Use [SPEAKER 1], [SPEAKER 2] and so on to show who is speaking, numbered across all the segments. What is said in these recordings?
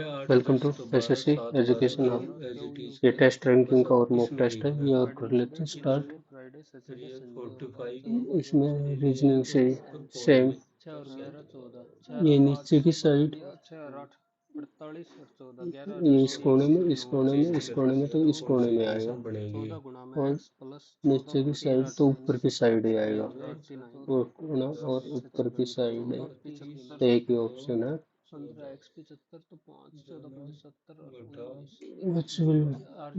[SPEAKER 1] Welcome to SSC education hub. ये test ranking का और मॉक टेस्ट है ये, और कर लेते हैं स्टार्ट। इसमें रीजनिंग से सेम, ये नीचे की साइड, ये इस कोने में, इस कोने में, इस कोने में, तो इस कोने में आएगा, और नीचे की साइड तो ऊपर की साइड ही आएगा, वो कोना और ऊपर की साइड है, तो एक ही ऑप्शन है which will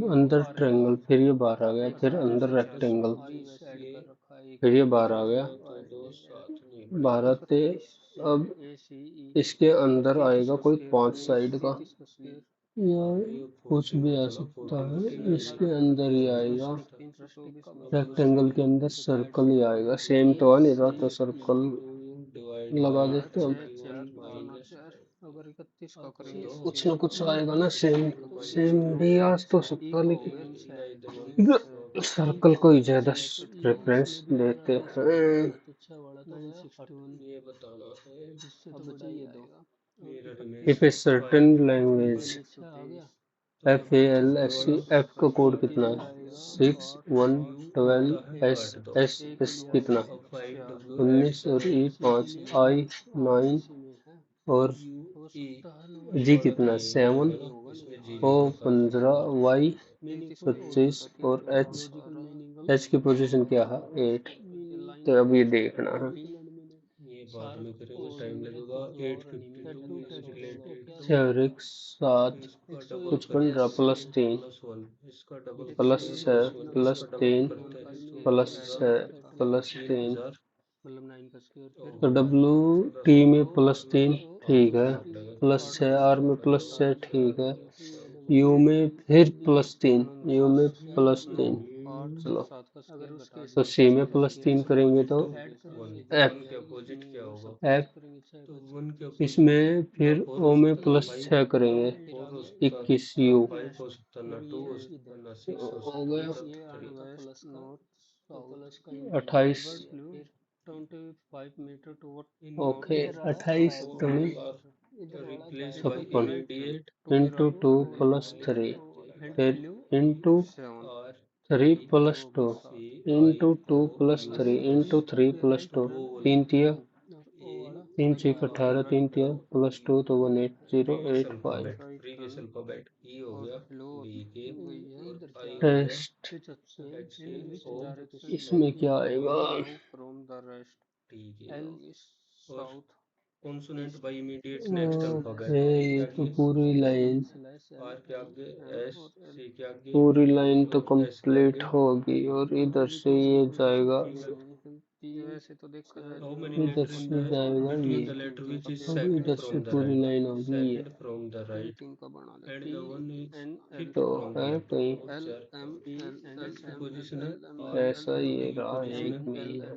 [SPEAKER 1] अंदर ट्रायंगल, फिर ये बाहर आ गया, फिर अंदर रेक्टेंगल, फिर ये बाहर आ गया, बाहर आते अब इसके अंदर आएगा कोई 5 साइड का, या कुछ भी आ सकता है, इसके अंदर ही आएगा, रेक्टेंगल के अंदर सर्कल ही आएगा, सेम तो आ नहीं रहा तो सर्कल लगा देते हैं। कुछ ना कुछ आएगा ना, सेम सेम भी आ तो सकता, लेकिन सर्कल को ही ज्यादा प्रेफरेंस देते हैं। If a certain language FALSC, F का कोड कितना है? 6 1 12, S कितना? 19 और E 5, I 9 और G कितना? 7, O 15, Y 25 और H की पोजीशन क्या है? 8। तो अब ये देखना है, छः और एक 7, कुछ बन रहा, +3 +6 +3 +6 +3, तो WT में +3 ठीक है, +6 R में +6 ठीक है, U में फिर +3, U में +3, चलो तो C में +3 करेंगे तो F, इसमें फिर O में +6 करेंगे, 21 U हो गया, 28, ओके 28 दूनी 56 इंटू 2 +3, फिर इंटू 3 +2 इंटू 2 +3 इंटू 3 +2, 3 तिया 3 6 18, 3 तिया +2 तो 18085। टेस्ट इसमें क्या आएगा? ओके, ये तो पूरी लाइन तो कंप्लीट होगी, और इधर से ये जाएगा, इधर से जाएगा ये, और इधर से पूरी लाइन होगी ये, तो है कहीं ऐसा ये रहा, एक में ही है।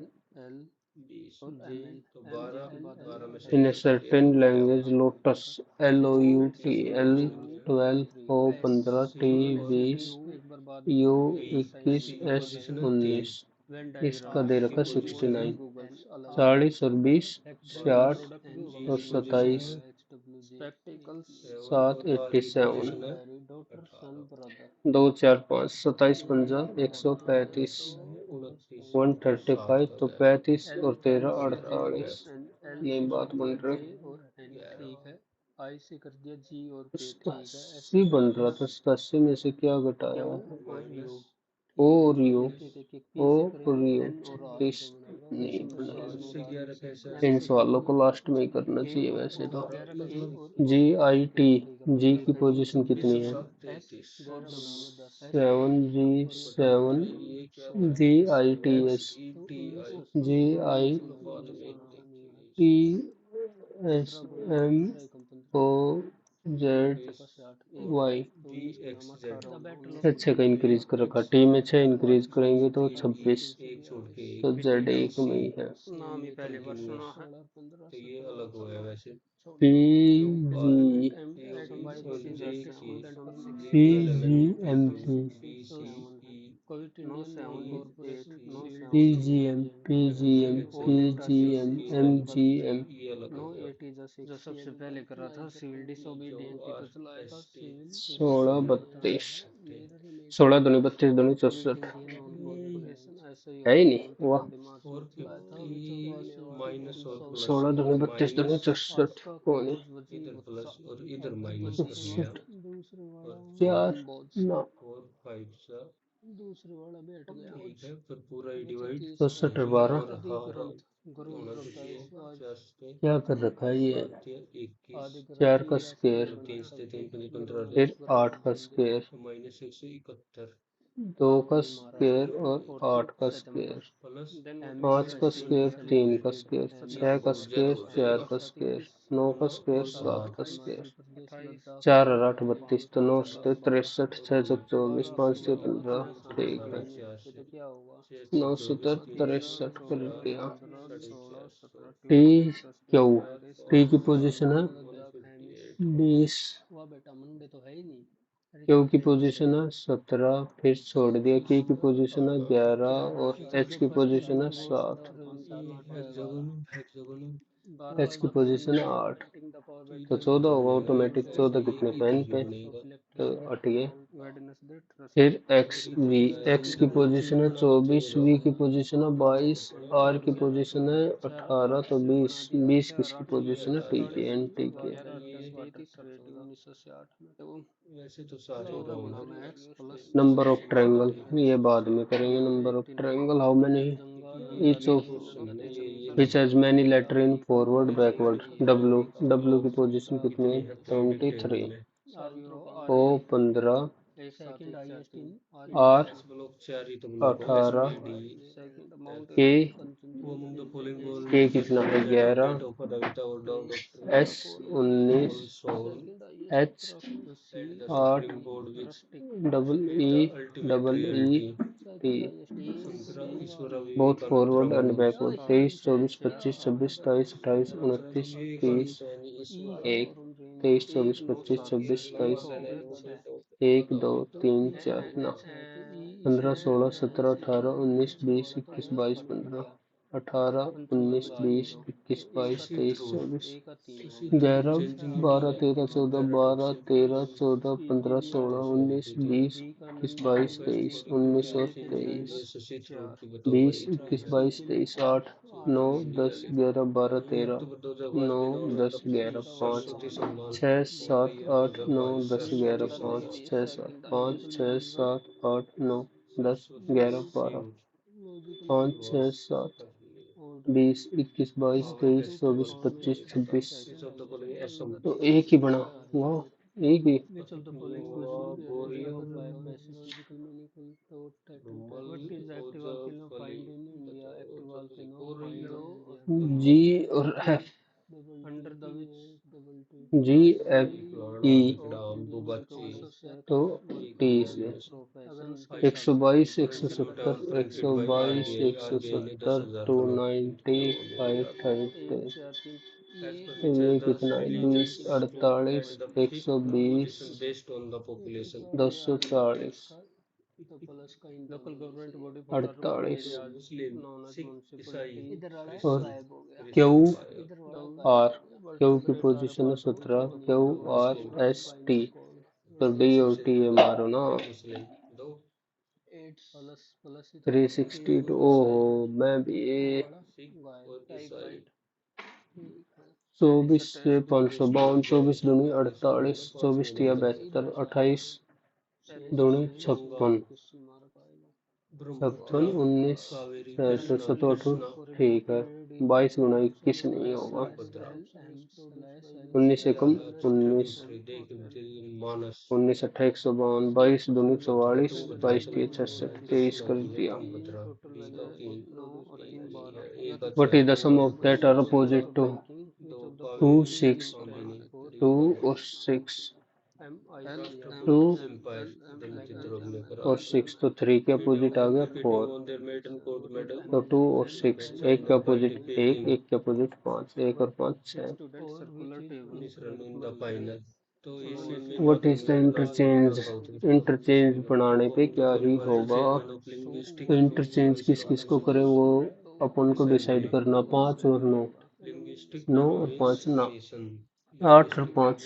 [SPEAKER 1] In a certain language, lotus LOUT L12 O 15 T 20 U 21 S 19, इसका दे रखा 69, 40 और 20 60 और 27 7 87, 2 4 5 27 पंजा 135, 135 तो 35 और 13 48, ये बात बन रही। 87 बन रहा था, 87 में से क्या घटाया? ओ और यू, ओ और यू 36 नहीं बना, इन सवालों को लास्ट में ही करना चाहिए वैसे तो। GIT, जी की पोजीशन कितनी है? 7G7 GITS GITSMOZY, अच्छा का इंक्रीज कर रखा, टी में 6 इंक्रीज करेंगे तो 26, तो जेड एक में ही है। PGMC PGM, PGM, PGM, MGM।
[SPEAKER 2] ये अलग हो गया। जो सबसे पहले करा था CVD
[SPEAKER 1] 16 32 16 दूनी 32 दूनी 64 है ही नहीं वाह।
[SPEAKER 2] और 50 माइनस और प्लस
[SPEAKER 1] 16 दूनी 32 दूनी
[SPEAKER 2] माइनस
[SPEAKER 1] 64 कौन है
[SPEAKER 2] इधर प्लस और इधर माइनस कर लिया
[SPEAKER 1] 64
[SPEAKER 2] और
[SPEAKER 1] 4 ना
[SPEAKER 2] 4 5 ठीक है फिर पूरा ही डिवाइड
[SPEAKER 1] 64 और 12
[SPEAKER 2] और होना तो चाहिए 50 पे
[SPEAKER 1] क्या कर रखा है ये
[SPEAKER 2] 21
[SPEAKER 1] 4 का स्क्वायर
[SPEAKER 2] 3 से 3 15
[SPEAKER 1] फिर 8 का स्क्वायर
[SPEAKER 2] माइनस 171
[SPEAKER 1] 2 का स्क्वायर और 8 का स्क्वायर
[SPEAKER 2] प्लस
[SPEAKER 1] 5 का स्क्वायर 3 का स्क्वायर 6 का
[SPEAKER 2] बहुत ज्यादा
[SPEAKER 1] स्क्वायर
[SPEAKER 2] हो
[SPEAKER 1] 4
[SPEAKER 2] जाएगा
[SPEAKER 1] का स्क्वायर 9 का स्क्वायर
[SPEAKER 2] और
[SPEAKER 1] 7
[SPEAKER 2] 8
[SPEAKER 1] का स्क्वायर 4 और 8 32 तो 9 से 63 6 चौक 24 5 से 15 ठीक है 9 से 63 कर दिया टी क्यू टी की पोजीशन है 20 क्यू की पोजीशन है 17 फिर छोड़ दिया की पोजीशन है 11 और एच की पोजीशन है 7 एच की पोजीशन है 8 तो 14 होगा ऑटोमेटिक 14 कितने पेन पे तो हट गए फिर एक्स वी एक्स की पोजीशन है 24 वी की पोजीशन है 22 आर की पोजीशन है 18 तो 20 20 किसकी पोजीशन है टी के एन टी के
[SPEAKER 2] वैसे तो सारे राउंड है
[SPEAKER 1] नंबर ऑफ ट्रायंगल ये बाद में करेंगे number of triangle how many each
[SPEAKER 2] ये
[SPEAKER 1] ऑफ
[SPEAKER 2] क्वेश्चन है ये
[SPEAKER 1] which has many letter in forward backward W W की पोजीशन कितनी है
[SPEAKER 2] है पीरियडिक
[SPEAKER 1] 23
[SPEAKER 2] टेबल में
[SPEAKER 1] ओ 15 आर
[SPEAKER 2] इस ब्लॉक 4 ही तो ब्लॉक हो एस
[SPEAKER 1] 18
[SPEAKER 2] पी डी
[SPEAKER 1] के
[SPEAKER 2] वो अमंग द फॉलोइंग गोल
[SPEAKER 1] के कितना है
[SPEAKER 2] डेट
[SPEAKER 1] 11
[SPEAKER 2] ऑफ अदाविता और down
[SPEAKER 1] S
[SPEAKER 2] doctor
[SPEAKER 1] 19
[SPEAKER 2] all soul
[SPEAKER 1] H
[SPEAKER 2] at the
[SPEAKER 1] 8
[SPEAKER 2] supreme court which
[SPEAKER 1] double
[SPEAKER 2] is the ultimate
[SPEAKER 1] E
[SPEAKER 2] reality
[SPEAKER 1] T
[SPEAKER 2] 15 ईश्वर
[SPEAKER 1] both
[SPEAKER 2] Vivekananda
[SPEAKER 1] forward and
[SPEAKER 2] Paramhansa
[SPEAKER 1] backward 23 24 25 26 27 28 29 30
[SPEAKER 2] Vivekananda यानी ईश्वर
[SPEAKER 1] 1 23 24 25 26 27 1 2 3 4 ना 15 16 17 18 19 20 21 22 15 18 19 20 21 22 23 24 11 12 13 14 12 13 14 15 16 19 20 21 22 23 19 और 23
[SPEAKER 2] एसोसिएट रूट की बताओ
[SPEAKER 1] 20
[SPEAKER 2] भाई
[SPEAKER 1] 21 22 23 8 9 10 11 12 13
[SPEAKER 2] अक्टूबर 2022
[SPEAKER 1] 9
[SPEAKER 2] में इन्होंने
[SPEAKER 1] 10
[SPEAKER 2] डॉक्टर
[SPEAKER 1] 11 5
[SPEAKER 2] सरस्वती सम्मान
[SPEAKER 1] 6
[SPEAKER 2] मिल
[SPEAKER 1] 7
[SPEAKER 2] रही है
[SPEAKER 1] 8 9
[SPEAKER 2] 2022
[SPEAKER 1] 10 11
[SPEAKER 2] सरस्वती
[SPEAKER 1] 5
[SPEAKER 2] सम्मान
[SPEAKER 1] 6 7 5 6 7 8 9 10
[SPEAKER 2] सरस्वती
[SPEAKER 1] 11 12
[SPEAKER 2] शिव
[SPEAKER 1] 5 6
[SPEAKER 2] वास
[SPEAKER 1] 7 20 21 22 23 24 25 26
[SPEAKER 2] विच ऑफ द फॉलोइंग असम
[SPEAKER 1] तो एक ही बना वाह एक ही
[SPEAKER 2] गोवा बोरियम रुमल ओजा फली बताओ जल्दी गोरियम
[SPEAKER 1] जी और एफ जी एफ ई
[SPEAKER 2] विकडाम बुबाची
[SPEAKER 1] तो टी से
[SPEAKER 2] फाइट
[SPEAKER 1] 122 170
[SPEAKER 2] किलोमीटर पर फीट बाय
[SPEAKER 1] 122
[SPEAKER 2] आरबीआई आरबीआई ने
[SPEAKER 1] 170
[SPEAKER 2] 10,000 करोड़ की
[SPEAKER 1] 290
[SPEAKER 2] मुद्रा बांधी
[SPEAKER 1] 530
[SPEAKER 2] as per
[SPEAKER 1] तो
[SPEAKER 2] which
[SPEAKER 1] ये
[SPEAKER 2] the
[SPEAKER 1] कितना है
[SPEAKER 2] village
[SPEAKER 1] 20
[SPEAKER 2] is topped at
[SPEAKER 1] 48
[SPEAKER 2] the fifth
[SPEAKER 1] 120
[SPEAKER 2] position based on the population
[SPEAKER 1] 240 48
[SPEAKER 2] मुस्लिम सिख ईसाई
[SPEAKER 1] और
[SPEAKER 2] क्रिश्चियन
[SPEAKER 1] क्यू
[SPEAKER 2] क्रिश्चियन पाया
[SPEAKER 1] आर क्यू की पोजीशन है 17 क्यू आर
[SPEAKER 2] मुस्लिम
[SPEAKER 1] एस टी तो डी और
[SPEAKER 2] सबसे
[SPEAKER 1] टी है
[SPEAKER 2] ज्यादा
[SPEAKER 1] मारो ना
[SPEAKER 2] मुस्लिम दो
[SPEAKER 1] 362 ओहो मैं भी
[SPEAKER 2] सिख और ईसाई
[SPEAKER 1] 24 से 552 24 दूनी 48 24 तिया 72 28 दूनी 56 56
[SPEAKER 2] ब्रह्मपुत्र
[SPEAKER 1] 19
[SPEAKER 2] कावेरी
[SPEAKER 1] तो
[SPEAKER 2] कृष्णा
[SPEAKER 1] 27
[SPEAKER 2] कृष्णा
[SPEAKER 1] ठीक है 22 गुना 21 नहीं होगा
[SPEAKER 2] तुंगभद्रा
[SPEAKER 1] 19 एकम
[SPEAKER 2] अच्छा
[SPEAKER 1] 19
[SPEAKER 2] ट्रिब्यूटरी देख मानस
[SPEAKER 1] 19 अट्ठा 152 22 दूनी
[SPEAKER 2] बताओ
[SPEAKER 1] 44
[SPEAKER 2] तुंगभद्रा
[SPEAKER 1] 22 तिया
[SPEAKER 2] कितनी है
[SPEAKER 1] 66
[SPEAKER 2] किस
[SPEAKER 1] 23
[SPEAKER 2] नदी
[SPEAKER 1] कर
[SPEAKER 2] है
[SPEAKER 1] दिया
[SPEAKER 2] तुंगभद्रा बी का 3 सी नहीं है ए का
[SPEAKER 1] what
[SPEAKER 2] 4
[SPEAKER 1] is the
[SPEAKER 2] B
[SPEAKER 1] sum
[SPEAKER 2] का
[SPEAKER 1] of
[SPEAKER 2] 2
[SPEAKER 1] that are
[SPEAKER 2] Ganga
[SPEAKER 1] opposite to
[SPEAKER 2] 2
[SPEAKER 1] 2
[SPEAKER 2] Kaveri
[SPEAKER 1] 6
[SPEAKER 2] Kamini 3
[SPEAKER 1] 2
[SPEAKER 2] Gandak
[SPEAKER 1] और 6 2
[SPEAKER 2] राष्ट्रकूट एम्पायर दलित ध्रुव ने करा
[SPEAKER 1] और 6 तो 3 के अपोजिट आ गया
[SPEAKER 2] competing
[SPEAKER 1] 4
[SPEAKER 2] on their maiden court medal
[SPEAKER 1] तो 2 और 6 एक के अपोजिट एक
[SPEAKER 2] participating
[SPEAKER 1] एक के अपोजिट 5 1 और 5 6
[SPEAKER 2] finish run in the final तो इसी में
[SPEAKER 1] what
[SPEAKER 2] north
[SPEAKER 1] is the
[SPEAKER 2] east का
[SPEAKER 1] इंटरचेंज?
[SPEAKER 2] पूरा साउथ ईस्ट का
[SPEAKER 1] इंटरचेंज बनाने पे क्या
[SPEAKER 2] तो
[SPEAKER 1] ही
[SPEAKER 2] रिक्वायर्ड
[SPEAKER 1] होगा?
[SPEAKER 2] सेट वन ऑफ लिंग्विस्टिक
[SPEAKER 1] तो इंटरचेंज किस किस को करें वो अपन को डिसाइड
[SPEAKER 2] असेंबली
[SPEAKER 1] करना, 5 और 9।
[SPEAKER 2] लिंग्विस्टिक
[SPEAKER 1] 9 और
[SPEAKER 2] मींस
[SPEAKER 1] 5 ना,
[SPEAKER 2] नेशन
[SPEAKER 1] 8 और
[SPEAKER 2] लिंग्विस्टिक
[SPEAKER 1] 5,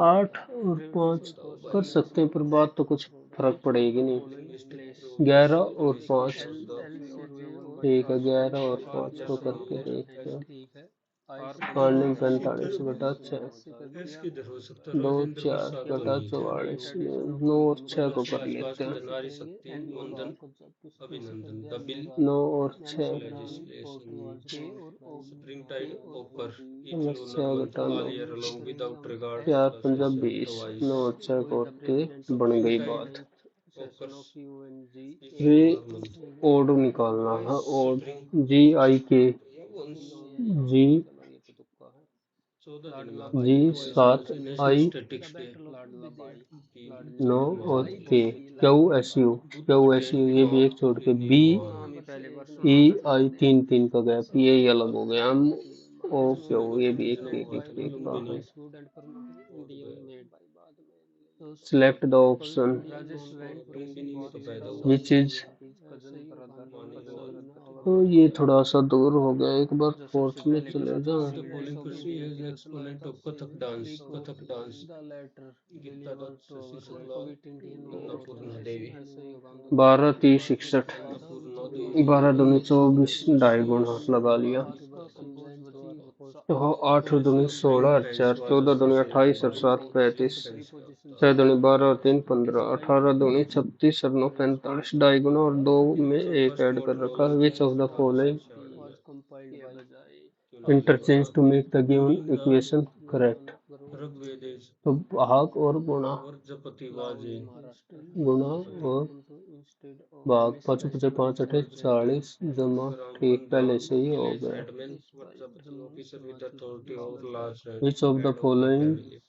[SPEAKER 1] 8 और 5
[SPEAKER 2] बताओ
[SPEAKER 1] कर
[SPEAKER 2] भाई
[SPEAKER 1] सकते हैं, पर बात तो कुछ फर्क पड़ेगी नहीं।
[SPEAKER 2] लिंग्विस्टिक
[SPEAKER 1] 11
[SPEAKER 2] प्रोग्रेसिव
[SPEAKER 1] और
[SPEAKER 2] रिसर्च
[SPEAKER 1] 5,
[SPEAKER 2] ऑफ द
[SPEAKER 1] ठीक है, 11 और
[SPEAKER 2] आर
[SPEAKER 1] 5 को
[SPEAKER 2] प्लस नो
[SPEAKER 1] करके देखते हैं।
[SPEAKER 2] तो
[SPEAKER 1] अर्निंग
[SPEAKER 2] इसी
[SPEAKER 1] 45
[SPEAKER 2] तरह
[SPEAKER 1] बटा 6,
[SPEAKER 2] एस किधर हो सकता है
[SPEAKER 1] 2
[SPEAKER 2] राजेंद्र
[SPEAKER 1] 4
[SPEAKER 2] प्रसाद तो
[SPEAKER 1] बटा
[SPEAKER 2] नहीं थे
[SPEAKER 1] 44 में 9 और 6 को
[SPEAKER 2] प्रकाश
[SPEAKER 1] कर
[SPEAKER 2] राजपाल
[SPEAKER 1] लेते हैं।
[SPEAKER 2] थे नारी शक्ति वंदन अभिनंदन द बिल
[SPEAKER 1] 9 और
[SPEAKER 2] ऑफ
[SPEAKER 1] 6,
[SPEAKER 2] लेजिस्लेशन स्प्रिंग टाइड ओकर ईच
[SPEAKER 1] समस्या
[SPEAKER 2] लूनर मंथ
[SPEAKER 1] घटा 9,
[SPEAKER 2] all year along without regard
[SPEAKER 1] 4
[SPEAKER 2] the
[SPEAKER 1] 5
[SPEAKER 2] season
[SPEAKER 1] 20,
[SPEAKER 2] twice
[SPEAKER 1] 9 और 6 को के बन
[SPEAKER 2] स्प्रिंग
[SPEAKER 1] गई
[SPEAKER 2] टाइड
[SPEAKER 1] बात।
[SPEAKER 2] ओकर्स ईच
[SPEAKER 1] वे
[SPEAKER 2] लूनर मंथ
[SPEAKER 1] ओड निकालना है, ओड
[SPEAKER 2] स्प्रिंग
[SPEAKER 1] GIK,
[SPEAKER 2] वंस
[SPEAKER 1] जी
[SPEAKER 2] 14 दिन में
[SPEAKER 1] जी
[SPEAKER 2] आती twice in
[SPEAKER 1] 7
[SPEAKER 2] national
[SPEAKER 1] I
[SPEAKER 2] statistics day की
[SPEAKER 1] 9
[SPEAKER 2] 14 में
[SPEAKER 1] और
[SPEAKER 2] आती
[SPEAKER 1] K, QSU ये भी एक छोड़ के, B E I 3 का गैप, ये ही अलग हो गया। M O Q ये भी एक एक का है। Select the option which is, तो ये थोड़ा सा दूर हो गया, एक बार फोर्थ में चले जाओ।
[SPEAKER 2] The following person is exponent of Kathak dance Geeta Dutt Shashi Shukla Annapurna Devi
[SPEAKER 1] 12 30 61,
[SPEAKER 2] Annapurna Devi
[SPEAKER 1] 12 दूनी 24, ढाई गुना लगा लिया। तो 8 दूनी 16 और 4, 14 दूनी 28 और 7 35, 6 दूनी 12 और 3 15, 18 दूनी 36 और 9 45, ढाई गुना और 2 में एक ऐड कर रखा है। Which of the following interchange to make the given equation correct?
[SPEAKER 2] Rigveda
[SPEAKER 1] तो भाग और गुणा,
[SPEAKER 2] वर्जपति वाजे
[SPEAKER 1] गुणा और भाग, 5 5 5 8 40 जमा, ठीक
[SPEAKER 2] ब्राह्मण
[SPEAKER 1] पहले
[SPEAKER 2] दान
[SPEAKER 1] से ही हो
[SPEAKER 2] विलेज
[SPEAKER 1] गया।
[SPEAKER 2] एडमिन वर्जपति officer with authority over large
[SPEAKER 1] which of the
[SPEAKER 2] head of the
[SPEAKER 1] following
[SPEAKER 2] family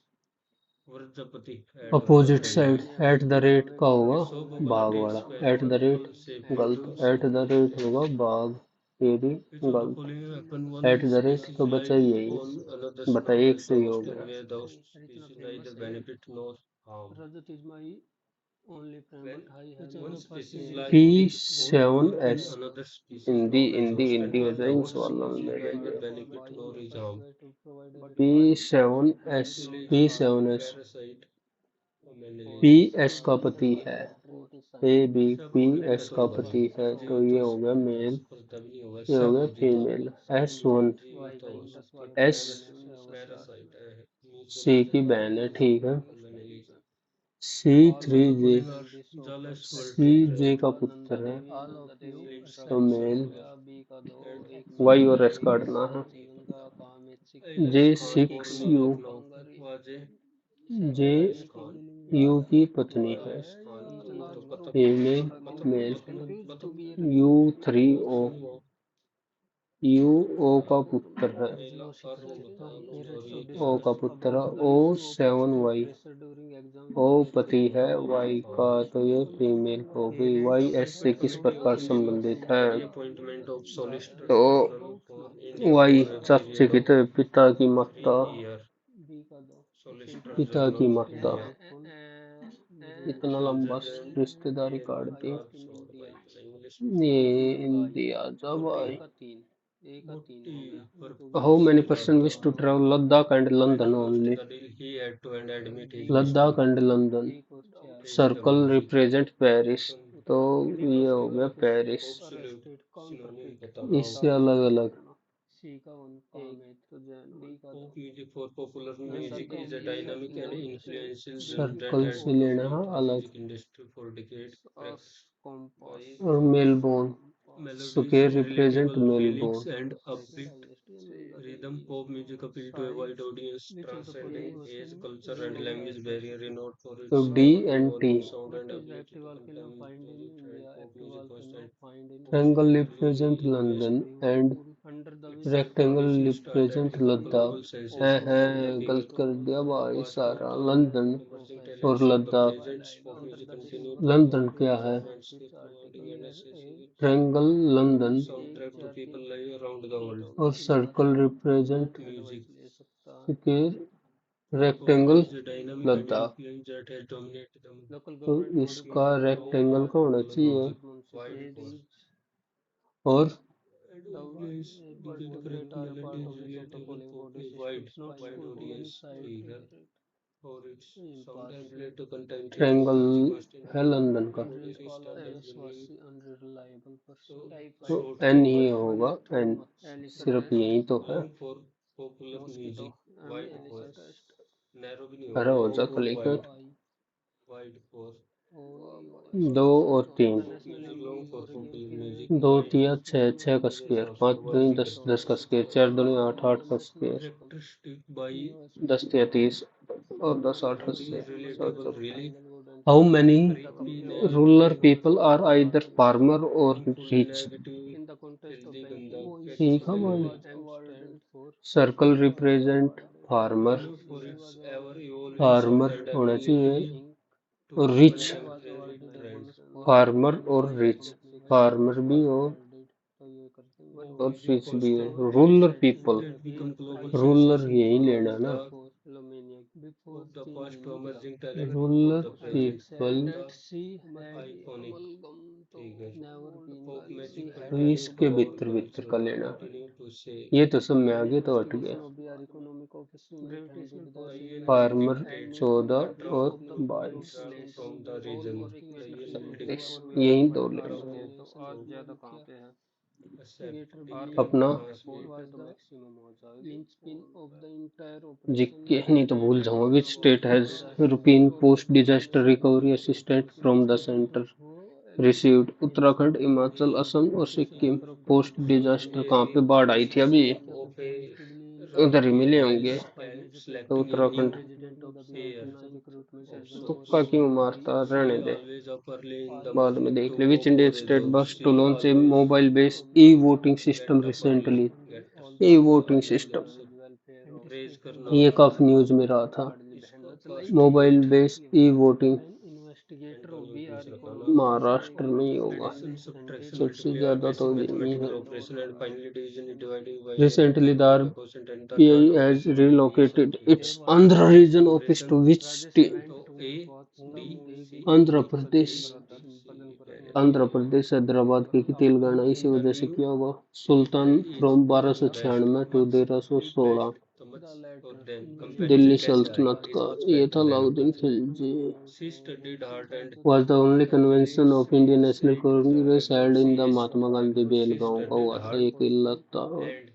[SPEAKER 2] वर्जपति head of the
[SPEAKER 1] opposite
[SPEAKER 2] family
[SPEAKER 1] side, at the rate का होगा
[SPEAKER 2] विशोब
[SPEAKER 1] भाग
[SPEAKER 2] बर्थ
[SPEAKER 1] वाला,
[SPEAKER 2] square
[SPEAKER 1] at the rate
[SPEAKER 2] multiple से
[SPEAKER 1] गलत,
[SPEAKER 2] टू से
[SPEAKER 1] एट द रेट होगा भाग, ये भी
[SPEAKER 2] Which of the
[SPEAKER 1] गलत।
[SPEAKER 2] following happen one
[SPEAKER 1] eight the rate
[SPEAKER 2] species
[SPEAKER 1] तो बचा
[SPEAKER 2] relied
[SPEAKER 1] यही,
[SPEAKER 2] on another
[SPEAKER 1] बता
[SPEAKER 2] to
[SPEAKER 1] एक
[SPEAKER 2] help
[SPEAKER 1] से
[SPEAKER 2] the
[SPEAKER 1] ही हो
[SPEAKER 2] hosting
[SPEAKER 1] गया।
[SPEAKER 2] where the host species neither benefit nor harm. When one species lie on
[SPEAKER 1] P7S,
[SPEAKER 2] another species
[SPEAKER 1] Hindi
[SPEAKER 2] known as
[SPEAKER 1] Hindi
[SPEAKER 2] host and
[SPEAKER 1] Hindi हो
[SPEAKER 2] where
[SPEAKER 1] जाए
[SPEAKER 2] the
[SPEAKER 1] इन
[SPEAKER 2] host
[SPEAKER 1] सवालों में
[SPEAKER 2] species
[SPEAKER 1] मेरे
[SPEAKER 2] neither
[SPEAKER 1] लिए।
[SPEAKER 2] benefit nor is harm.
[SPEAKER 1] P7S,
[SPEAKER 2] Village
[SPEAKER 1] P7S
[SPEAKER 2] parasite
[SPEAKER 1] P
[SPEAKER 2] Manilius.
[SPEAKER 1] S का पति है, A B P S का
[SPEAKER 2] होगा जी
[SPEAKER 1] पति है,
[SPEAKER 2] जी
[SPEAKER 1] तो ये
[SPEAKER 2] तो
[SPEAKER 1] हो गया मेल,
[SPEAKER 2] पता भी नहीं होगा
[SPEAKER 1] ये हो गया
[SPEAKER 2] सब जी तो
[SPEAKER 1] फीमेल। S1
[SPEAKER 2] जी तो हो सकती है
[SPEAKER 1] एस
[SPEAKER 2] पैरासाइट है
[SPEAKER 1] सी की बहन है, ठीक है।
[SPEAKER 2] Manilius. All
[SPEAKER 1] C3
[SPEAKER 2] the
[SPEAKER 1] J,
[SPEAKER 2] following are Jales
[SPEAKER 1] C
[SPEAKER 2] vertebrate
[SPEAKER 1] जे का पुत्र है,
[SPEAKER 2] sleeps
[SPEAKER 1] तो
[SPEAKER 2] and
[SPEAKER 1] मेल।
[SPEAKER 2] and
[SPEAKER 1] वाई और एस काटना है। J
[SPEAKER 2] Ilas Khan born
[SPEAKER 1] 6
[SPEAKER 2] in
[SPEAKER 1] U,
[SPEAKER 2] Lucknow was a
[SPEAKER 1] J
[SPEAKER 2] Ilas Khan
[SPEAKER 1] U की पत्नी है,
[SPEAKER 2] Ilas Khan तो
[SPEAKER 1] female
[SPEAKER 2] Kathak
[SPEAKER 1] male.
[SPEAKER 2] Kathak
[SPEAKER 1] U3O, U O का पुत्र है,
[SPEAKER 2] नीला अर्जुन बताया सॉरी
[SPEAKER 1] ओ का पुत्र है। O7Y, ओ पति है वाई का, तो ये फीमेल हो गई। वाई एस से किस प्रकार संबंधित है?
[SPEAKER 2] अपॉइंटमेंट ऑफ सोलिसिटर
[SPEAKER 1] तो
[SPEAKER 2] general for India
[SPEAKER 1] Y
[SPEAKER 2] for A
[SPEAKER 1] चाचे
[SPEAKER 2] पीरियड
[SPEAKER 1] की,
[SPEAKER 2] ऑफ
[SPEAKER 1] तो पिता की
[SPEAKER 2] 3
[SPEAKER 1] माता,
[SPEAKER 2] ईयर सोलिसिटर
[SPEAKER 1] पिता की
[SPEAKER 2] जनरल
[SPEAKER 1] माता।
[SPEAKER 2] इंडिया
[SPEAKER 1] इतना लंबा
[SPEAKER 2] स्विट्जरलैंड
[SPEAKER 1] रिश्तेदारी काट दी।
[SPEAKER 2] भाई इंग्लिश
[SPEAKER 1] ये हिंदी आ जा भाई।
[SPEAKER 2] मोटी
[SPEAKER 1] how
[SPEAKER 2] purples
[SPEAKER 1] many
[SPEAKER 2] the
[SPEAKER 1] person wish to travel Ladakh and
[SPEAKER 2] when he
[SPEAKER 1] London
[SPEAKER 2] lost
[SPEAKER 1] only?
[SPEAKER 2] the deal he had to and admit his
[SPEAKER 1] Ladakh
[SPEAKER 2] mistake
[SPEAKER 1] and London,
[SPEAKER 2] DW
[SPEAKER 1] circle
[SPEAKER 2] G
[SPEAKER 1] represent Paris, तो ये हो गया Paris.
[SPEAKER 2] Synonym बताना
[SPEAKER 1] इससे
[SPEAKER 2] होगा
[SPEAKER 1] अलग अलग
[SPEAKER 2] Folk music for popular music is a dynamic and influential genre
[SPEAKER 1] circle
[SPEAKER 2] that
[SPEAKER 1] से लेना है
[SPEAKER 2] dominated the
[SPEAKER 1] अलग।
[SPEAKER 2] music industry for decades, characterized by
[SPEAKER 1] और Melbourne,
[SPEAKER 2] melodies,
[SPEAKER 1] square represent
[SPEAKER 2] relatable feelings,
[SPEAKER 1] Melbourne.
[SPEAKER 2] and upbeat rhythm. Pop music appeal to a wide audience, transcending age, culture, and language barrier, renowned for
[SPEAKER 1] तो
[SPEAKER 2] its
[SPEAKER 1] D and T,
[SPEAKER 2] evolving sound and ability to contain music trend. Pop music constant
[SPEAKER 1] triangle
[SPEAKER 2] constantly
[SPEAKER 1] represent
[SPEAKER 2] innovation.
[SPEAKER 1] London and
[SPEAKER 2] Its
[SPEAKER 1] rectangle
[SPEAKER 2] origin started
[SPEAKER 1] represent
[SPEAKER 2] with a
[SPEAKER 1] Ladakh.
[SPEAKER 2] global
[SPEAKER 1] है
[SPEAKER 2] sensation, making
[SPEAKER 1] गलत
[SPEAKER 2] it
[SPEAKER 1] कर दिया भाई
[SPEAKER 2] vast of
[SPEAKER 1] सारा।
[SPEAKER 2] the
[SPEAKER 1] London
[SPEAKER 2] emerging
[SPEAKER 1] और
[SPEAKER 2] talents of the
[SPEAKER 1] Ladakh,
[SPEAKER 2] present. Pop music continue to
[SPEAKER 1] London
[SPEAKER 2] evolve,
[SPEAKER 1] क्या है?
[SPEAKER 2] performance providing a necessary
[SPEAKER 1] triangle London
[SPEAKER 2] soundtrack to people live around the world.
[SPEAKER 1] और circle represent
[SPEAKER 2] Pop music
[SPEAKER 1] square rectangle
[SPEAKER 2] is the dynamic and
[SPEAKER 1] Ladakh.
[SPEAKER 2] influence that has dominated the
[SPEAKER 1] तो इसका rectangle का होना चाहिए
[SPEAKER 2] wide for
[SPEAKER 1] और
[SPEAKER 2] and influence decade correct melodies relatable popular wide audience figure or its sometimes later
[SPEAKER 1] triangle
[SPEAKER 2] contemporary question
[SPEAKER 1] है London का।
[SPEAKER 2] very standard meaning so
[SPEAKER 1] तो
[SPEAKER 2] short
[SPEAKER 1] N
[SPEAKER 2] for
[SPEAKER 1] ही होगा, एन सिर्फ यही तो है।
[SPEAKER 2] long for popular music wide for narrow भी नहीं
[SPEAKER 1] अरे
[SPEAKER 2] होगा
[SPEAKER 1] हो
[SPEAKER 2] long
[SPEAKER 1] जा
[SPEAKER 2] for
[SPEAKER 1] क्लिक।
[SPEAKER 2] wide for
[SPEAKER 1] दो और तीन,
[SPEAKER 2] music long for popular music
[SPEAKER 1] दो
[SPEAKER 2] wide
[SPEAKER 1] तिया छः, छः का
[SPEAKER 2] audience
[SPEAKER 1] स्क्वायर,
[SPEAKER 2] also
[SPEAKER 1] पाँच दूनी
[SPEAKER 2] working
[SPEAKER 1] दस, दस का
[SPEAKER 2] towards
[SPEAKER 1] स्क्वायर, चार दूनी आठ, आठ का स्क्वायर,
[SPEAKER 2] characteristic by
[SPEAKER 1] 10 तिया 30 और 10 8
[SPEAKER 2] melody
[SPEAKER 1] 80,
[SPEAKER 2] is relatable
[SPEAKER 1] 7
[SPEAKER 2] really
[SPEAKER 1] How many
[SPEAKER 2] creepiness
[SPEAKER 1] rural people are either farmer or
[SPEAKER 2] harmful
[SPEAKER 1] rich?
[SPEAKER 2] negative healthy ganda
[SPEAKER 1] ठीक है
[SPEAKER 2] category
[SPEAKER 1] भाई।
[SPEAKER 2] of
[SPEAKER 1] circle represent farmer,
[SPEAKER 2] Hello for its ever evolving
[SPEAKER 1] farmer
[SPEAKER 2] sound
[SPEAKER 1] होना चाहिए,
[SPEAKER 2] ability to
[SPEAKER 1] और rich,
[SPEAKER 2] contemporary trends.
[SPEAKER 1] Farmer और rich, farmer भी हो और
[SPEAKER 2] Music
[SPEAKER 1] रिच भी
[SPEAKER 2] posture
[SPEAKER 1] हो। Rural people,
[SPEAKER 2] that become global
[SPEAKER 1] rural
[SPEAKER 2] sensation
[SPEAKER 1] यही
[SPEAKER 2] for one
[SPEAKER 1] लेना ना।
[SPEAKER 2] of the past to emerging talent
[SPEAKER 1] rural
[SPEAKER 2] of the present.
[SPEAKER 1] People
[SPEAKER 2] The iconic ठीक है pop magic
[SPEAKER 1] रीच
[SPEAKER 2] continuing
[SPEAKER 1] के
[SPEAKER 2] to
[SPEAKER 1] भीतर
[SPEAKER 2] evolve
[SPEAKER 1] भीतर
[SPEAKER 2] also
[SPEAKER 1] का लेना।
[SPEAKER 2] continue to say
[SPEAKER 1] ये तो सब में आगे तो हट गया।
[SPEAKER 2] music
[SPEAKER 1] फार्मर
[SPEAKER 2] that
[SPEAKER 1] 14
[SPEAKER 2] draw
[SPEAKER 1] और 22,
[SPEAKER 2] drawn from the region players in
[SPEAKER 1] 36,
[SPEAKER 2] different
[SPEAKER 1] यही दो
[SPEAKER 2] era
[SPEAKER 1] लेना।
[SPEAKER 2] of accept
[SPEAKER 1] अपना
[SPEAKER 2] transmit
[SPEAKER 1] जीके नहीं तो भूल जाऊंगा। Which state has European post disaster recovery assistant from the centre received? Uttarakhand, Himachal, Assam और सिक्किम। पोस्ट डिजास्टर कहाँ पे बाढ़ आई थी अभी,
[SPEAKER 2] of a
[SPEAKER 1] उधर ही मिले
[SPEAKER 2] while
[SPEAKER 1] होंगे। तो
[SPEAKER 2] selecting any
[SPEAKER 1] Uttarakhand,
[SPEAKER 2] year of source.
[SPEAKER 1] तुक्का क्यों मारता,
[SPEAKER 2] See
[SPEAKER 1] रहने दे,
[SPEAKER 2] always up early in the
[SPEAKER 1] बाद में
[SPEAKER 2] morning
[SPEAKER 1] देख
[SPEAKER 2] to
[SPEAKER 1] ले। Which
[SPEAKER 2] go
[SPEAKER 1] Indian
[SPEAKER 2] for a
[SPEAKER 1] state
[SPEAKER 2] jog.
[SPEAKER 1] बस to
[SPEAKER 2] See
[SPEAKER 1] launch a
[SPEAKER 2] always
[SPEAKER 1] mobile based E voting system
[SPEAKER 2] get up early,
[SPEAKER 1] recently?
[SPEAKER 2] get
[SPEAKER 1] E
[SPEAKER 2] up
[SPEAKER 1] voting
[SPEAKER 2] early
[SPEAKER 1] system
[SPEAKER 2] मतलब raise करना
[SPEAKER 1] ये
[SPEAKER 2] होता है
[SPEAKER 1] काफी न्यूज में रहा था।
[SPEAKER 2] इसका first
[SPEAKER 1] mobile
[SPEAKER 2] unit
[SPEAKER 1] based E voting
[SPEAKER 2] Antonio पूछ रखा ना
[SPEAKER 1] महाराष्ट्र में ही होगा।
[SPEAKER 2] एडिशन सब्ट्रैक्शन
[SPEAKER 1] सबसे
[SPEAKER 2] मल्टीप्लाई
[SPEAKER 1] ज्यादा तो
[SPEAKER 2] बेसिक
[SPEAKER 1] यही है।
[SPEAKER 2] Mathematical operation and finally division dividing by and
[SPEAKER 1] Recently, the
[SPEAKER 2] multiply the quotient and the
[SPEAKER 1] RBI
[SPEAKER 2] third
[SPEAKER 1] has
[SPEAKER 2] operation ये सब
[SPEAKER 1] relocated
[SPEAKER 2] ठीक है
[SPEAKER 1] its Andhra region office
[SPEAKER 2] operation
[SPEAKER 1] to which state?
[SPEAKER 2] तो A B C
[SPEAKER 1] Andhra
[SPEAKER 2] D
[SPEAKER 1] Pradesh.
[SPEAKER 2] B C पहले
[SPEAKER 1] आंध्र प्रदेश हैदराबाद की तेलंगाना, इसी वजह से
[SPEAKER 2] W
[SPEAKER 1] क्या हुआ? Sultan
[SPEAKER 2] is
[SPEAKER 1] from
[SPEAKER 2] best
[SPEAKER 1] 1296 to
[SPEAKER 2] much
[SPEAKER 1] 1316।
[SPEAKER 2] Best to much और देन कंपेनियन
[SPEAKER 1] दिल्ली
[SPEAKER 2] कैसे आई
[SPEAKER 1] सल्तनत
[SPEAKER 2] इज
[SPEAKER 1] का
[SPEAKER 2] मच
[SPEAKER 1] ये था
[SPEAKER 2] better than
[SPEAKER 1] Alauddin Khilji.
[SPEAKER 2] She studied heart and
[SPEAKER 1] Was the only convention of Indian National
[SPEAKER 2] said
[SPEAKER 1] Congress held in the
[SPEAKER 2] yes
[SPEAKER 1] Mahatma Gandhi
[SPEAKER 2] so she
[SPEAKER 1] Belgaum का
[SPEAKER 2] studied
[SPEAKER 1] हुआ था,
[SPEAKER 2] hard
[SPEAKER 1] एक इल्लत था।
[SPEAKER 2] and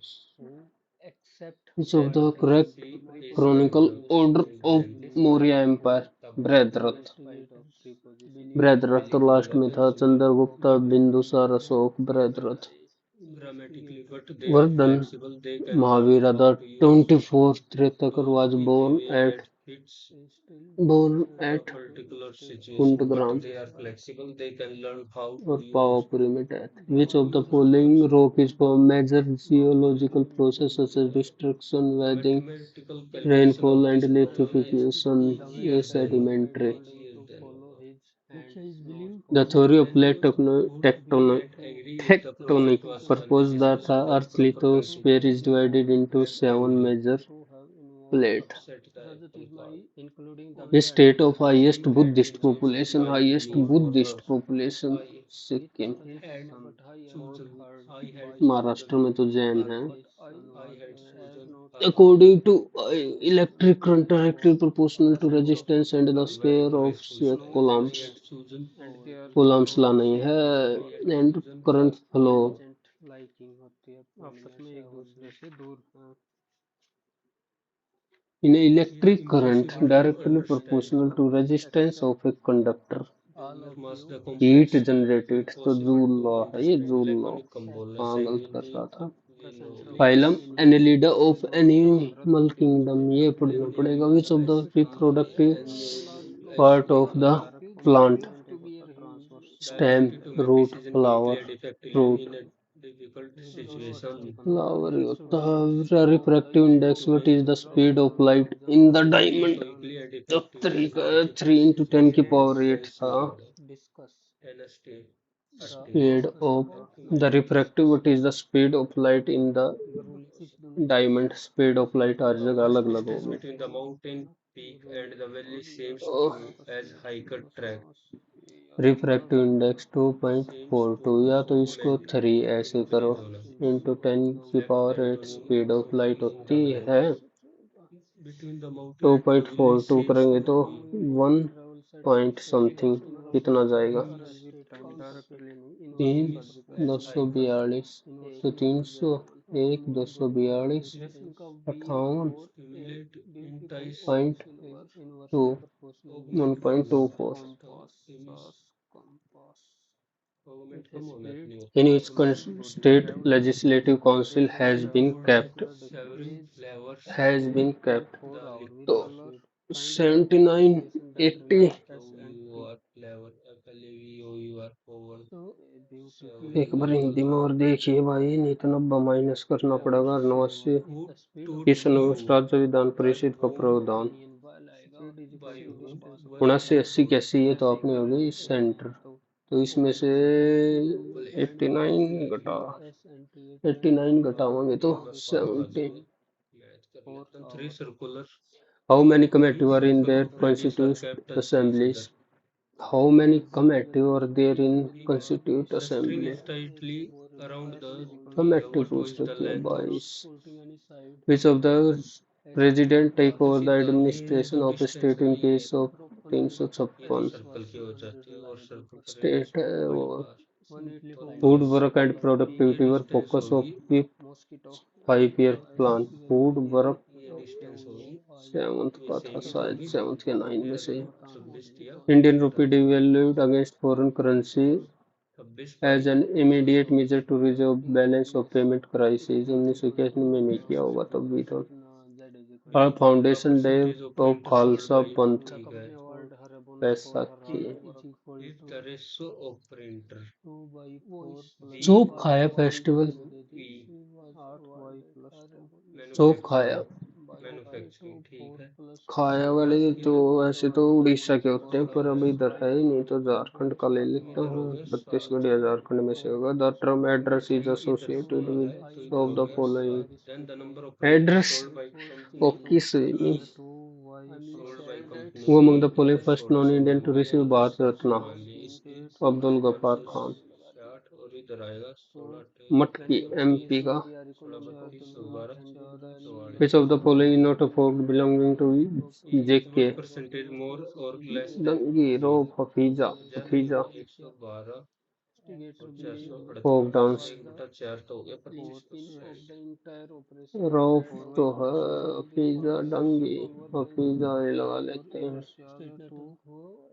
[SPEAKER 1] Which of the correct
[SPEAKER 2] she accepted
[SPEAKER 1] chronicle
[SPEAKER 2] the
[SPEAKER 1] order of
[SPEAKER 2] then
[SPEAKER 1] Maurya Empire?
[SPEAKER 2] तब
[SPEAKER 1] बृहद्रथ। बृहद्रथ तो
[SPEAKER 2] believe
[SPEAKER 1] last
[SPEAKER 2] किया
[SPEAKER 1] में
[SPEAKER 2] गया
[SPEAKER 1] था।
[SPEAKER 2] सी
[SPEAKER 1] Chandragupta, Bindusara, Ashok, Brihadratha.
[SPEAKER 2] grammatically but they are
[SPEAKER 1] Vardhan
[SPEAKER 2] flexible they can learn
[SPEAKER 1] Mahavir
[SPEAKER 2] how
[SPEAKER 1] the
[SPEAKER 2] to use
[SPEAKER 1] 24th
[SPEAKER 2] to
[SPEAKER 1] Tirthakar was
[SPEAKER 2] speak a way
[SPEAKER 1] at
[SPEAKER 2] that fits
[SPEAKER 1] born
[SPEAKER 2] the
[SPEAKER 1] at
[SPEAKER 2] particular situation but
[SPEAKER 1] Kundagram
[SPEAKER 2] they are flexible they can learn how
[SPEAKER 1] और
[SPEAKER 2] to use
[SPEAKER 1] Pawapuri में death. Which of the following rock is from major geological process such as destruction, weathering,
[SPEAKER 2] mathematical calculation
[SPEAKER 1] rainfall
[SPEAKER 2] of
[SPEAKER 1] and
[SPEAKER 2] this
[SPEAKER 1] lithification?
[SPEAKER 2] year
[SPEAKER 1] is
[SPEAKER 2] then
[SPEAKER 1] sedimentary.
[SPEAKER 2] year then
[SPEAKER 1] The theory of
[SPEAKER 2] then
[SPEAKER 1] plate
[SPEAKER 2] would we get agree if the
[SPEAKER 1] tectonic
[SPEAKER 2] project was
[SPEAKER 1] proposed that
[SPEAKER 2] discussed
[SPEAKER 1] the
[SPEAKER 2] with
[SPEAKER 1] Earth's
[SPEAKER 2] proper practice
[SPEAKER 1] lithosphere is divided into seven
[SPEAKER 2] rectangly
[SPEAKER 1] major plates.
[SPEAKER 2] upset the apple cart
[SPEAKER 1] A state of highest
[SPEAKER 2] she had
[SPEAKER 1] Buddhist
[SPEAKER 2] rejected
[SPEAKER 1] population,
[SPEAKER 2] joining
[SPEAKER 1] highest
[SPEAKER 2] me for the
[SPEAKER 1] Buddhist population
[SPEAKER 2] I
[SPEAKER 1] Sikkim.
[SPEAKER 2] had chosen I had
[SPEAKER 1] Maharashtra
[SPEAKER 2] chosen
[SPEAKER 1] में तो Jain
[SPEAKER 2] her
[SPEAKER 1] है।
[SPEAKER 2] I had chosen her
[SPEAKER 1] According to electric current directly proportional to resistance and the
[SPEAKER 2] very
[SPEAKER 1] square of
[SPEAKER 2] nice question I
[SPEAKER 1] coulombs,
[SPEAKER 2] had chosen
[SPEAKER 1] coulombs ला नहीं है,
[SPEAKER 2] I had
[SPEAKER 1] and
[SPEAKER 2] chosen
[SPEAKER 1] current flow in electric current
[SPEAKER 2] impossible to
[SPEAKER 1] directly
[SPEAKER 2] understand
[SPEAKER 1] proportional to resistance of a conductor,
[SPEAKER 2] inner mass the
[SPEAKER 1] heat
[SPEAKER 2] complexity of
[SPEAKER 1] generated। तो
[SPEAKER 2] impossible
[SPEAKER 1] joule
[SPEAKER 2] to
[SPEAKER 1] law है ये,
[SPEAKER 2] understand
[SPEAKER 1] joule law.
[SPEAKER 2] laconic कम बोलना
[SPEAKER 1] हाँ गलत कर
[SPEAKER 2] sanguinely
[SPEAKER 1] रहा था।
[SPEAKER 2] we know
[SPEAKER 1] Phylum
[SPEAKER 2] means
[SPEAKER 1] Annelida of Animal Kingdom, ये पढ़ना पड़ेगा। Which of the reproductive part of the plant? Stem,
[SPEAKER 2] ability to make
[SPEAKER 1] root,
[SPEAKER 2] decision quickly
[SPEAKER 1] flower,
[SPEAKER 2] and effectively
[SPEAKER 1] fruit।
[SPEAKER 2] in a difficult situation
[SPEAKER 1] Flower ही होता है। Refractive index, what is the speed of light in the
[SPEAKER 2] thinking
[SPEAKER 1] diamond?
[SPEAKER 2] quickly and
[SPEAKER 1] तो
[SPEAKER 2] effectively in a
[SPEAKER 1] three
[SPEAKER 2] difficult
[SPEAKER 1] into ten की
[SPEAKER 2] situation
[SPEAKER 1] power 8
[SPEAKER 2] science
[SPEAKER 1] था।
[SPEAKER 2] method and a state
[SPEAKER 1] Speed of the refractive, what is the speed of light in the diamond, speed of light हर जगह अलग अलग
[SPEAKER 2] distance
[SPEAKER 1] होगी।
[SPEAKER 2] between the mountain peak and the valley seems
[SPEAKER 1] तो
[SPEAKER 2] to as hiker track
[SPEAKER 1] refractive index 2.42, या तो इसको 3 ऐसे करो,
[SPEAKER 2] increase होना
[SPEAKER 1] इंटू 10 की
[SPEAKER 2] left
[SPEAKER 1] power
[SPEAKER 2] hand
[SPEAKER 1] 8
[SPEAKER 2] on
[SPEAKER 1] speed of light
[SPEAKER 2] increasing the
[SPEAKER 1] होती है।
[SPEAKER 2] brightness between the mountain and the valley
[SPEAKER 1] 2.42
[SPEAKER 2] seems
[SPEAKER 1] करेंगे
[SPEAKER 2] to
[SPEAKER 1] तो
[SPEAKER 2] be
[SPEAKER 1] 1 पॉइंट समथिंग कितना जाएगा? तीन, दो
[SPEAKER 2] as
[SPEAKER 1] सौ
[SPEAKER 2] hiker
[SPEAKER 1] बयालीस तो 300, एक 242,
[SPEAKER 2] if
[SPEAKER 1] 58
[SPEAKER 2] stimulate entice
[SPEAKER 1] point two,
[SPEAKER 2] augment कम
[SPEAKER 1] 1.24।
[SPEAKER 2] होता है तो इमिस augment कम होना नहीं
[SPEAKER 1] In
[SPEAKER 2] होता है
[SPEAKER 1] each state legislative council
[SPEAKER 2] they could several flavors
[SPEAKER 1] has
[SPEAKER 2] of
[SPEAKER 1] been kept।
[SPEAKER 2] the
[SPEAKER 1] तो
[SPEAKER 2] liquid
[SPEAKER 1] 79 80,
[SPEAKER 2] FLAVOR flavor FLAVOUR over
[SPEAKER 1] एक बार
[SPEAKER 2] 7
[SPEAKER 1] हिंदी में और देखिए भाई, नहीं तो 90 माइनस करना पड़ेगा।
[SPEAKER 2] flavors
[SPEAKER 1] 89
[SPEAKER 2] who to
[SPEAKER 1] किस
[SPEAKER 2] you
[SPEAKER 1] राज्य विधान
[SPEAKER 2] are
[SPEAKER 1] परिषद का
[SPEAKER 2] owned
[SPEAKER 1] प्रावधान?
[SPEAKER 2] by whom by
[SPEAKER 1] 79 80 कैसी, ये तो आपने हो गई सेंटर, तो इसमें से
[SPEAKER 2] triple A
[SPEAKER 1] 89 घटा,
[SPEAKER 2] तो
[SPEAKER 1] 89 घटाओगे तो
[SPEAKER 2] ये मैं पास आ
[SPEAKER 1] 70।
[SPEAKER 2] जाऊंगा मैच कर लेता हूँ three circular
[SPEAKER 1] How many
[SPEAKER 2] three
[SPEAKER 1] committee were in
[SPEAKER 2] circle
[SPEAKER 1] their
[SPEAKER 2] bodies are
[SPEAKER 1] constituent
[SPEAKER 2] kept as each other
[SPEAKER 1] assemblies? How many committee were there in constituent
[SPEAKER 2] the string
[SPEAKER 1] assembly?
[SPEAKER 2] is tightly around the key
[SPEAKER 1] Committee
[SPEAKER 2] what
[SPEAKER 1] पूछ
[SPEAKER 2] was the
[SPEAKER 1] रखी है
[SPEAKER 2] length of
[SPEAKER 1] 22। Which of the president take over the
[SPEAKER 2] सीधा ये
[SPEAKER 1] administration
[SPEAKER 2] जो
[SPEAKER 1] of a
[SPEAKER 2] distance
[SPEAKER 1] state
[SPEAKER 2] है
[SPEAKER 1] in
[SPEAKER 2] ये
[SPEAKER 1] case of
[SPEAKER 2] ये तो
[SPEAKER 1] 356?
[SPEAKER 2] सर्कल की हो जाती है और सर्कल का रेडियस
[SPEAKER 1] State
[SPEAKER 2] होगा पाई
[SPEAKER 1] वो
[SPEAKER 2] आर और
[SPEAKER 1] would work and
[SPEAKER 2] ये
[SPEAKER 1] productivity were
[SPEAKER 2] distance
[SPEAKER 1] focus of
[SPEAKER 2] होगी
[SPEAKER 1] the 5 year plan। Would work
[SPEAKER 2] ये डिस्टेंस होगी
[SPEAKER 1] 7th
[SPEAKER 2] ये
[SPEAKER 1] का था
[SPEAKER 2] सेम
[SPEAKER 1] शायद,
[SPEAKER 2] होगी
[SPEAKER 1] 7th या 9 में
[SPEAKER 2] ये
[SPEAKER 1] से।
[SPEAKER 2] अगर 26 दिया
[SPEAKER 1] Indian
[SPEAKER 2] ये
[SPEAKER 1] rupee
[SPEAKER 2] रहा
[SPEAKER 1] devalued against foreign currency
[SPEAKER 2] 26
[SPEAKER 1] as
[SPEAKER 2] by
[SPEAKER 1] an immediate
[SPEAKER 2] 200
[SPEAKER 1] measure to resolve balance of payment crisis। 1981 में नहीं किया होगा तब भी तो। और
[SPEAKER 2] the
[SPEAKER 1] foundation day
[SPEAKER 2] percentage of
[SPEAKER 1] of
[SPEAKER 2] printer sold
[SPEAKER 1] Khalsa
[SPEAKER 2] by
[SPEAKER 1] पंथ
[SPEAKER 2] ठीक है
[SPEAKER 1] Baisakhi.
[SPEAKER 2] is the ratio of printer B
[SPEAKER 1] chop खाया फेस्टिवल,
[SPEAKER 2] P
[SPEAKER 1] चोप
[SPEAKER 2] मैन्युफैक्चरिंग
[SPEAKER 1] खाया,
[SPEAKER 2] मैन्युफैक्चरिंग ठीक है
[SPEAKER 1] खाया वाले तो
[SPEAKER 2] ये
[SPEAKER 1] ऐसे तो उड़ीसा के होते हैं, पर
[SPEAKER 2] और
[SPEAKER 1] अब इधर है ही नहीं, तो झारखंड का ले लेता
[SPEAKER 2] इधर हो
[SPEAKER 1] हूँ।
[SPEAKER 2] गए 7
[SPEAKER 1] छत्तीसगढ़ या झारखंड में से होगा। द टर्म एड्रेस इज
[SPEAKER 2] इधर
[SPEAKER 1] एसोसिएटेड
[SPEAKER 2] 16 है तो
[SPEAKER 1] विद
[SPEAKER 2] इधर
[SPEAKER 1] ऑफ
[SPEAKER 2] हो
[SPEAKER 1] द
[SPEAKER 2] गया
[SPEAKER 1] following.
[SPEAKER 2] 7 then the number of printer
[SPEAKER 1] address
[SPEAKER 2] sold by company
[SPEAKER 1] okay सुनी।
[SPEAKER 2] is sold by company
[SPEAKER 1] वो अमंग द
[SPEAKER 2] A
[SPEAKER 1] फॉलोइंग
[SPEAKER 2] है
[SPEAKER 1] फर्स्ट नॉन
[SPEAKER 2] 16
[SPEAKER 1] इंडियन
[SPEAKER 2] मान
[SPEAKER 1] टू
[SPEAKER 2] लिया
[SPEAKER 1] रिसीव
[SPEAKER 2] इधर
[SPEAKER 1] भारत
[SPEAKER 2] 17
[SPEAKER 1] रत्न
[SPEAKER 2] मान लिया इसकी
[SPEAKER 1] अब्दुल गफ्फार खान।
[SPEAKER 2] 860 और इधर आएगा 16
[SPEAKER 1] मटकी एमपी का।
[SPEAKER 2] 16 32 112 44
[SPEAKER 1] which of the following not a folk belonging to
[SPEAKER 2] is
[SPEAKER 1] J K?
[SPEAKER 2] what percentage more or less than
[SPEAKER 1] दंगी रोप हफीजा,
[SPEAKER 2] जंग
[SPEAKER 1] हफीजा।
[SPEAKER 2] 112 और 438
[SPEAKER 1] फोक डांस,
[SPEAKER 2] 1/4 तो हो गया 25%।
[SPEAKER 1] रौफ तो है, हफीजा डंगी, हफीजा ये लगा लेते हैं।
[SPEAKER 2] एक्स टू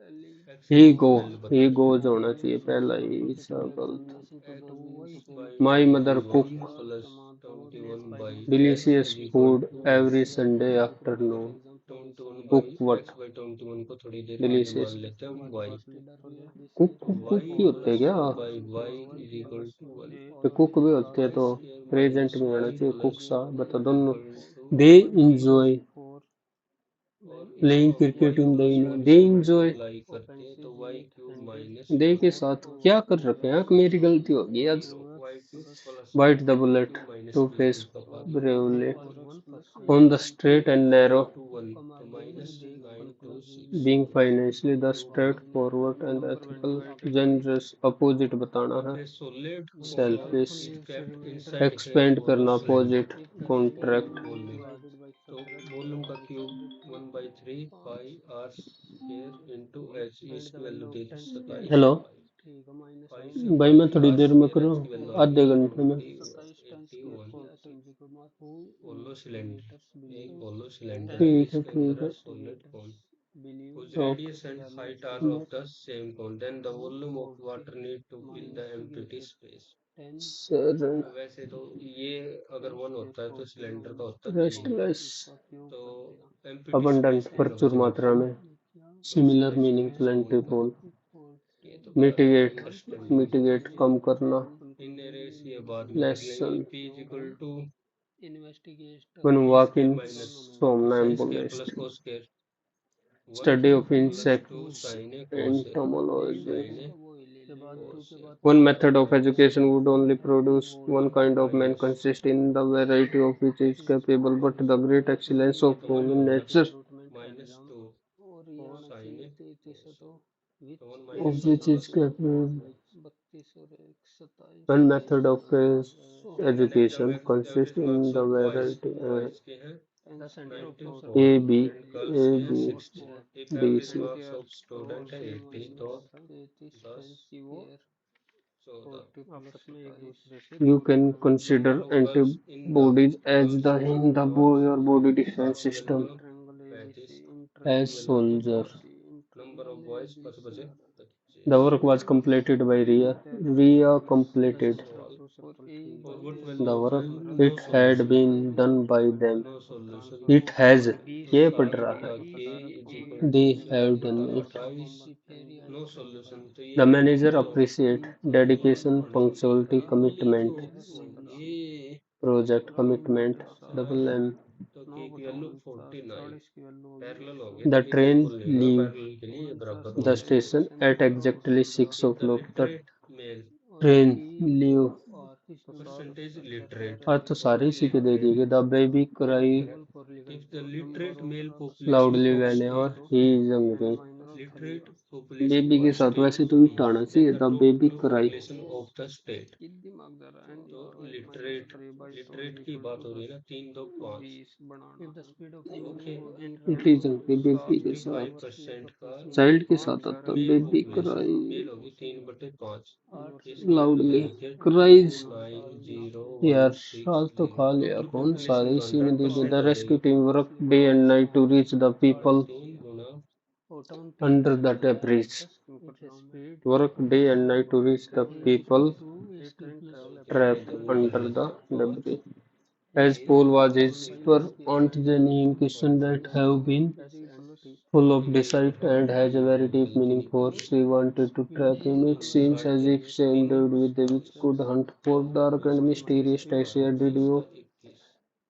[SPEAKER 2] एल
[SPEAKER 1] ही
[SPEAKER 2] बताना
[SPEAKER 1] गोज होना चाहिए पहला ही, इसका गलत।
[SPEAKER 2] X by
[SPEAKER 1] my mother
[SPEAKER 2] 21
[SPEAKER 1] cook
[SPEAKER 2] plus 21 by X
[SPEAKER 1] delicious
[SPEAKER 2] is equal
[SPEAKER 1] food
[SPEAKER 2] to
[SPEAKER 1] every Sunday afternoon.
[SPEAKER 2] 21
[SPEAKER 1] cook
[SPEAKER 2] by
[SPEAKER 1] what
[SPEAKER 2] X by 21 को थोड़ी देर के लिए
[SPEAKER 1] डिलीशियस,
[SPEAKER 2] मान लेते हैं Y
[SPEAKER 1] cook cook cook
[SPEAKER 2] Y
[SPEAKER 1] ही होते हैं
[SPEAKER 2] प्लस
[SPEAKER 1] क्या?
[SPEAKER 2] 1 by Y is equal to 1
[SPEAKER 1] तो कुक भी होते हैं तो
[SPEAKER 2] वाई स्क्वायर
[SPEAKER 1] प्रेजेंट
[SPEAKER 2] माइनस
[SPEAKER 1] में आना
[SPEAKER 2] वाई
[SPEAKER 1] चाहिए, कुक
[SPEAKER 2] प्लस
[SPEAKER 1] सा,
[SPEAKER 2] 2
[SPEAKER 1] बता
[SPEAKER 2] इज
[SPEAKER 1] दोनों।
[SPEAKER 2] इक्वल टू
[SPEAKER 1] दे
[SPEAKER 2] 21
[SPEAKER 1] इंजॉय
[SPEAKER 2] और
[SPEAKER 1] प्लेइंग
[SPEAKER 2] इसको
[SPEAKER 1] cricket
[SPEAKER 2] Y
[SPEAKER 1] in the
[SPEAKER 2] plus
[SPEAKER 1] evening.
[SPEAKER 2] 1
[SPEAKER 1] they
[SPEAKER 2] से
[SPEAKER 1] इंजॉय,
[SPEAKER 2] मल्टीप्लाई करते हैं तो वाई क्यूब माइनस
[SPEAKER 1] दे के
[SPEAKER 2] 1
[SPEAKER 1] साथ क्या कर रखे हैं? मेरी गलती होगी आज।
[SPEAKER 2] Y cube plus
[SPEAKER 1] bite the
[SPEAKER 2] 1
[SPEAKER 1] bullet
[SPEAKER 2] cube minus
[SPEAKER 1] two
[SPEAKER 2] B
[SPEAKER 1] face
[SPEAKER 2] cube का पावर
[SPEAKER 1] ब्रेवली
[SPEAKER 2] ये
[SPEAKER 1] on the straight and
[SPEAKER 2] is
[SPEAKER 1] narrow
[SPEAKER 2] equal to 1 तो minus 926
[SPEAKER 1] being financially the
[SPEAKER 2] cube
[SPEAKER 1] straight forward and ethical generous opposite बताना
[SPEAKER 2] if
[SPEAKER 1] है।
[SPEAKER 2] a solid
[SPEAKER 1] selfish,
[SPEAKER 2] component is kept inside a
[SPEAKER 1] expand
[SPEAKER 2] hollow
[SPEAKER 1] करना
[SPEAKER 2] cylinder
[SPEAKER 1] opposite, contract.
[SPEAKER 2] volume तो volume का cube 1/3 pi R square into H इसकी value दे दी 27
[SPEAKER 1] hello
[SPEAKER 2] पाई पाई से
[SPEAKER 1] भाई, मैं
[SPEAKER 2] पाई
[SPEAKER 1] थोड़ी
[SPEAKER 2] आर
[SPEAKER 1] देर में
[SPEAKER 2] स्क्वायर
[SPEAKER 1] करूँ,
[SPEAKER 2] एच की वैल्यू आ
[SPEAKER 1] आधे
[SPEAKER 2] गई
[SPEAKER 1] घंटे में।
[SPEAKER 2] 81 होलो सिलेंडर एक होलो सिलेंडर है
[SPEAKER 1] ठीक है,
[SPEAKER 2] इसके
[SPEAKER 1] ठीक
[SPEAKER 2] अंदर
[SPEAKER 1] है।
[SPEAKER 2] है सॉलिड कौन whose
[SPEAKER 1] okay,
[SPEAKER 2] radius and height are of the same cone then the volume of water need to fill the empty space
[SPEAKER 1] sir
[SPEAKER 2] वैसे तो ये अगर 1 होता है तो सिलेंडर का होता है 3
[SPEAKER 1] रेस्टलेस,
[SPEAKER 2] तो एम्प्टी
[SPEAKER 1] अबंडेंट
[SPEAKER 2] स्पेस की
[SPEAKER 1] प्रचुर
[SPEAKER 2] प्रॉब्लम
[SPEAKER 1] मात्रा में,
[SPEAKER 2] तो
[SPEAKER 1] सिमिलर
[SPEAKER 2] स्पेस
[SPEAKER 1] मीनिंग
[SPEAKER 2] में से वही
[SPEAKER 1] प्लेंटीफुल,
[SPEAKER 2] करो ये तो बड़ा
[SPEAKER 1] मिटिगेट,
[SPEAKER 2] अंडरस्टैंडेबल है
[SPEAKER 1] मिटिगेट कम करना,
[SPEAKER 2] इन रेस ये बाद में कर लेंगे
[SPEAKER 1] lesson
[SPEAKER 2] P is equal to
[SPEAKER 1] one
[SPEAKER 2] V
[SPEAKER 1] walk
[SPEAKER 2] square
[SPEAKER 1] in
[SPEAKER 2] minus sine square
[SPEAKER 1] somnambulist.
[SPEAKER 2] Plus cos square 1
[SPEAKER 1] study of
[SPEAKER 2] plus 2
[SPEAKER 1] insects
[SPEAKER 2] sine A cos A 2
[SPEAKER 1] entomology.
[SPEAKER 2] Sine A
[SPEAKER 1] One method of education would only produce one kind of man, consist in the variety of which is capable, but the great excellence of human nature, of which is capable. One method of education consists in the variety A, B, A, B, B, C. You can consider antibodies as the in the your body defense system as soldier. The work was completed by Ria. Ria completed the work. It had been done by them. It has. ये पढ़ रहा है. They have done it. The manager appreciate dedication, punctuality, commitment, project commitment. Double M. The train leave the station at exactly 6 o'clock. The train leave. आज तो सारे इसी के दे दिए. The baby cry loudly whenever he is hungry. Baby के साथ वैसे तो इट आना चाहिए. The baby cry. It is hungry baby के साथ. चाइल्ड के साथ आता बेबी क्राई लाउडली क्राइज. यार साल तो खा लिया. कौन सारे इसी में दे दिया. The rescue team work day and night to reach the people under the debris. Work day and night to reach the people trapped under the debris. As Paul was his per Aunt Jenny in question that have been full of deceit and has a very deep meaning for she wanted to trap him. It seems as if she endowed with a witch could hunt for dark and mysterious Tasia. Did you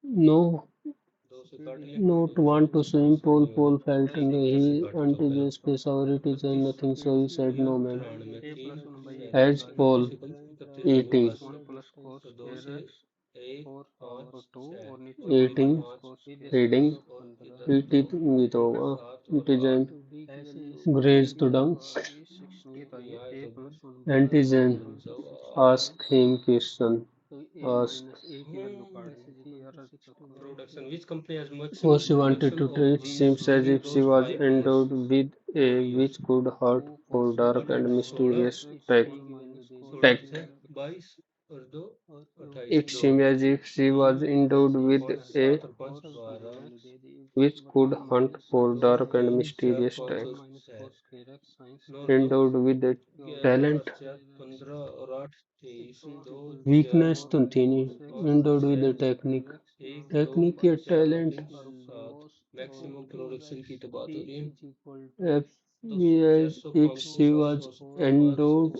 [SPEAKER 1] know not want to swim? Paul felt and he until his face or it is nothing, so he said no ma'am. As Paul eating eating reading eating with over antigen grazed down antigen ask him question ask for she wanted to treat seems as if she was endowed with a which could hurt for dark and mysterious tact. It seemed as if she was endowed with a which could hunt for dark and mysterious tact. Endowed with a talent, weakness तो थी नहीं. Endowed with a technique या talent. If, if she was endowed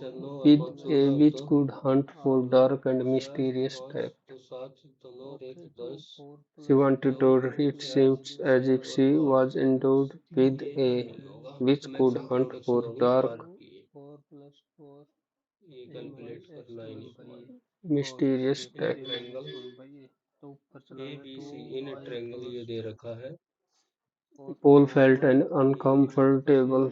[SPEAKER 1] with a which could hunt for dark and mysterious tact. She wanted to. It seems as if she was endowed with a which could hunt for dark, mysterious tech. Paul felt an uncomfortable.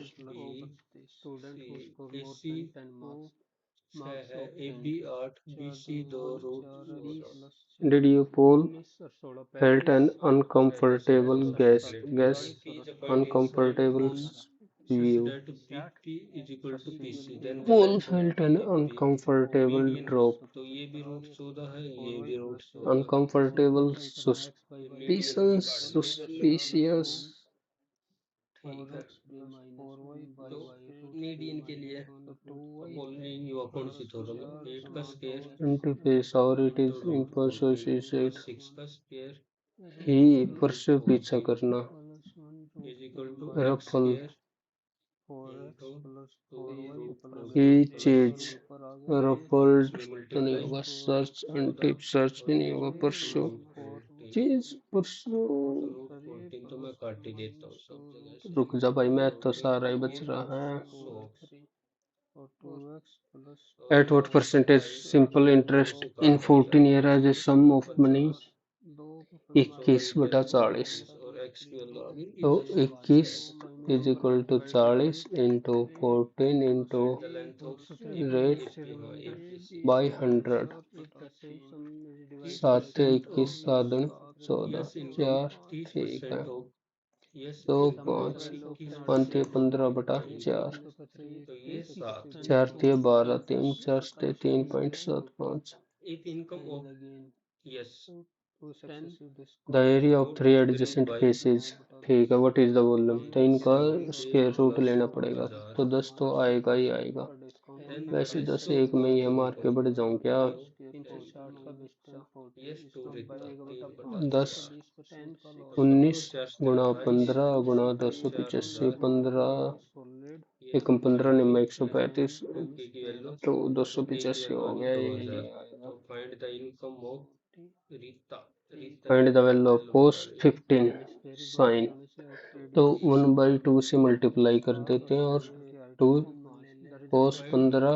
[SPEAKER 1] Did you, Paul? Felt an uncomfortable uncomfortable view. Paul felt an uncomfortable drop. Uncomfortable suspicious. Interface or it is impossible, she said. He pursue पीछा करना. Ruffle. He chase. Ruffled तो नहीं होगा. Search and tip search भी नहीं होगा. Pursue. Chase pursue. रुक जा भाई मैथ तो सारा ही बच रहा है. At what percentage simple interest in 14 year as a sum of money? 21/40। तो 21 is equal to 40 into 14 into rate by 100। 7 × 21 7 × 14 4 ठीक है। 2 5 5 15/4 4 12 3 4 3.75। The area of 3 adjacent faces. ठीक है, व्हाट इज द वॉल्यूम? तो इनका स्क्वायर रूट लेना पड़ेगा, तो 10 तो आएगा ही आएगा। वैसे 10 एक में ही है, मार के बढ़ जाऊं क्या? 10 19 गुणा 15 गुणा 285 15 एकम 15 निम्मा 135 तो 285 हो गया। ये find the value of cos 15 sin। तो 1/2 से मल्टीप्लाई कर देते हैं और 2 cos 15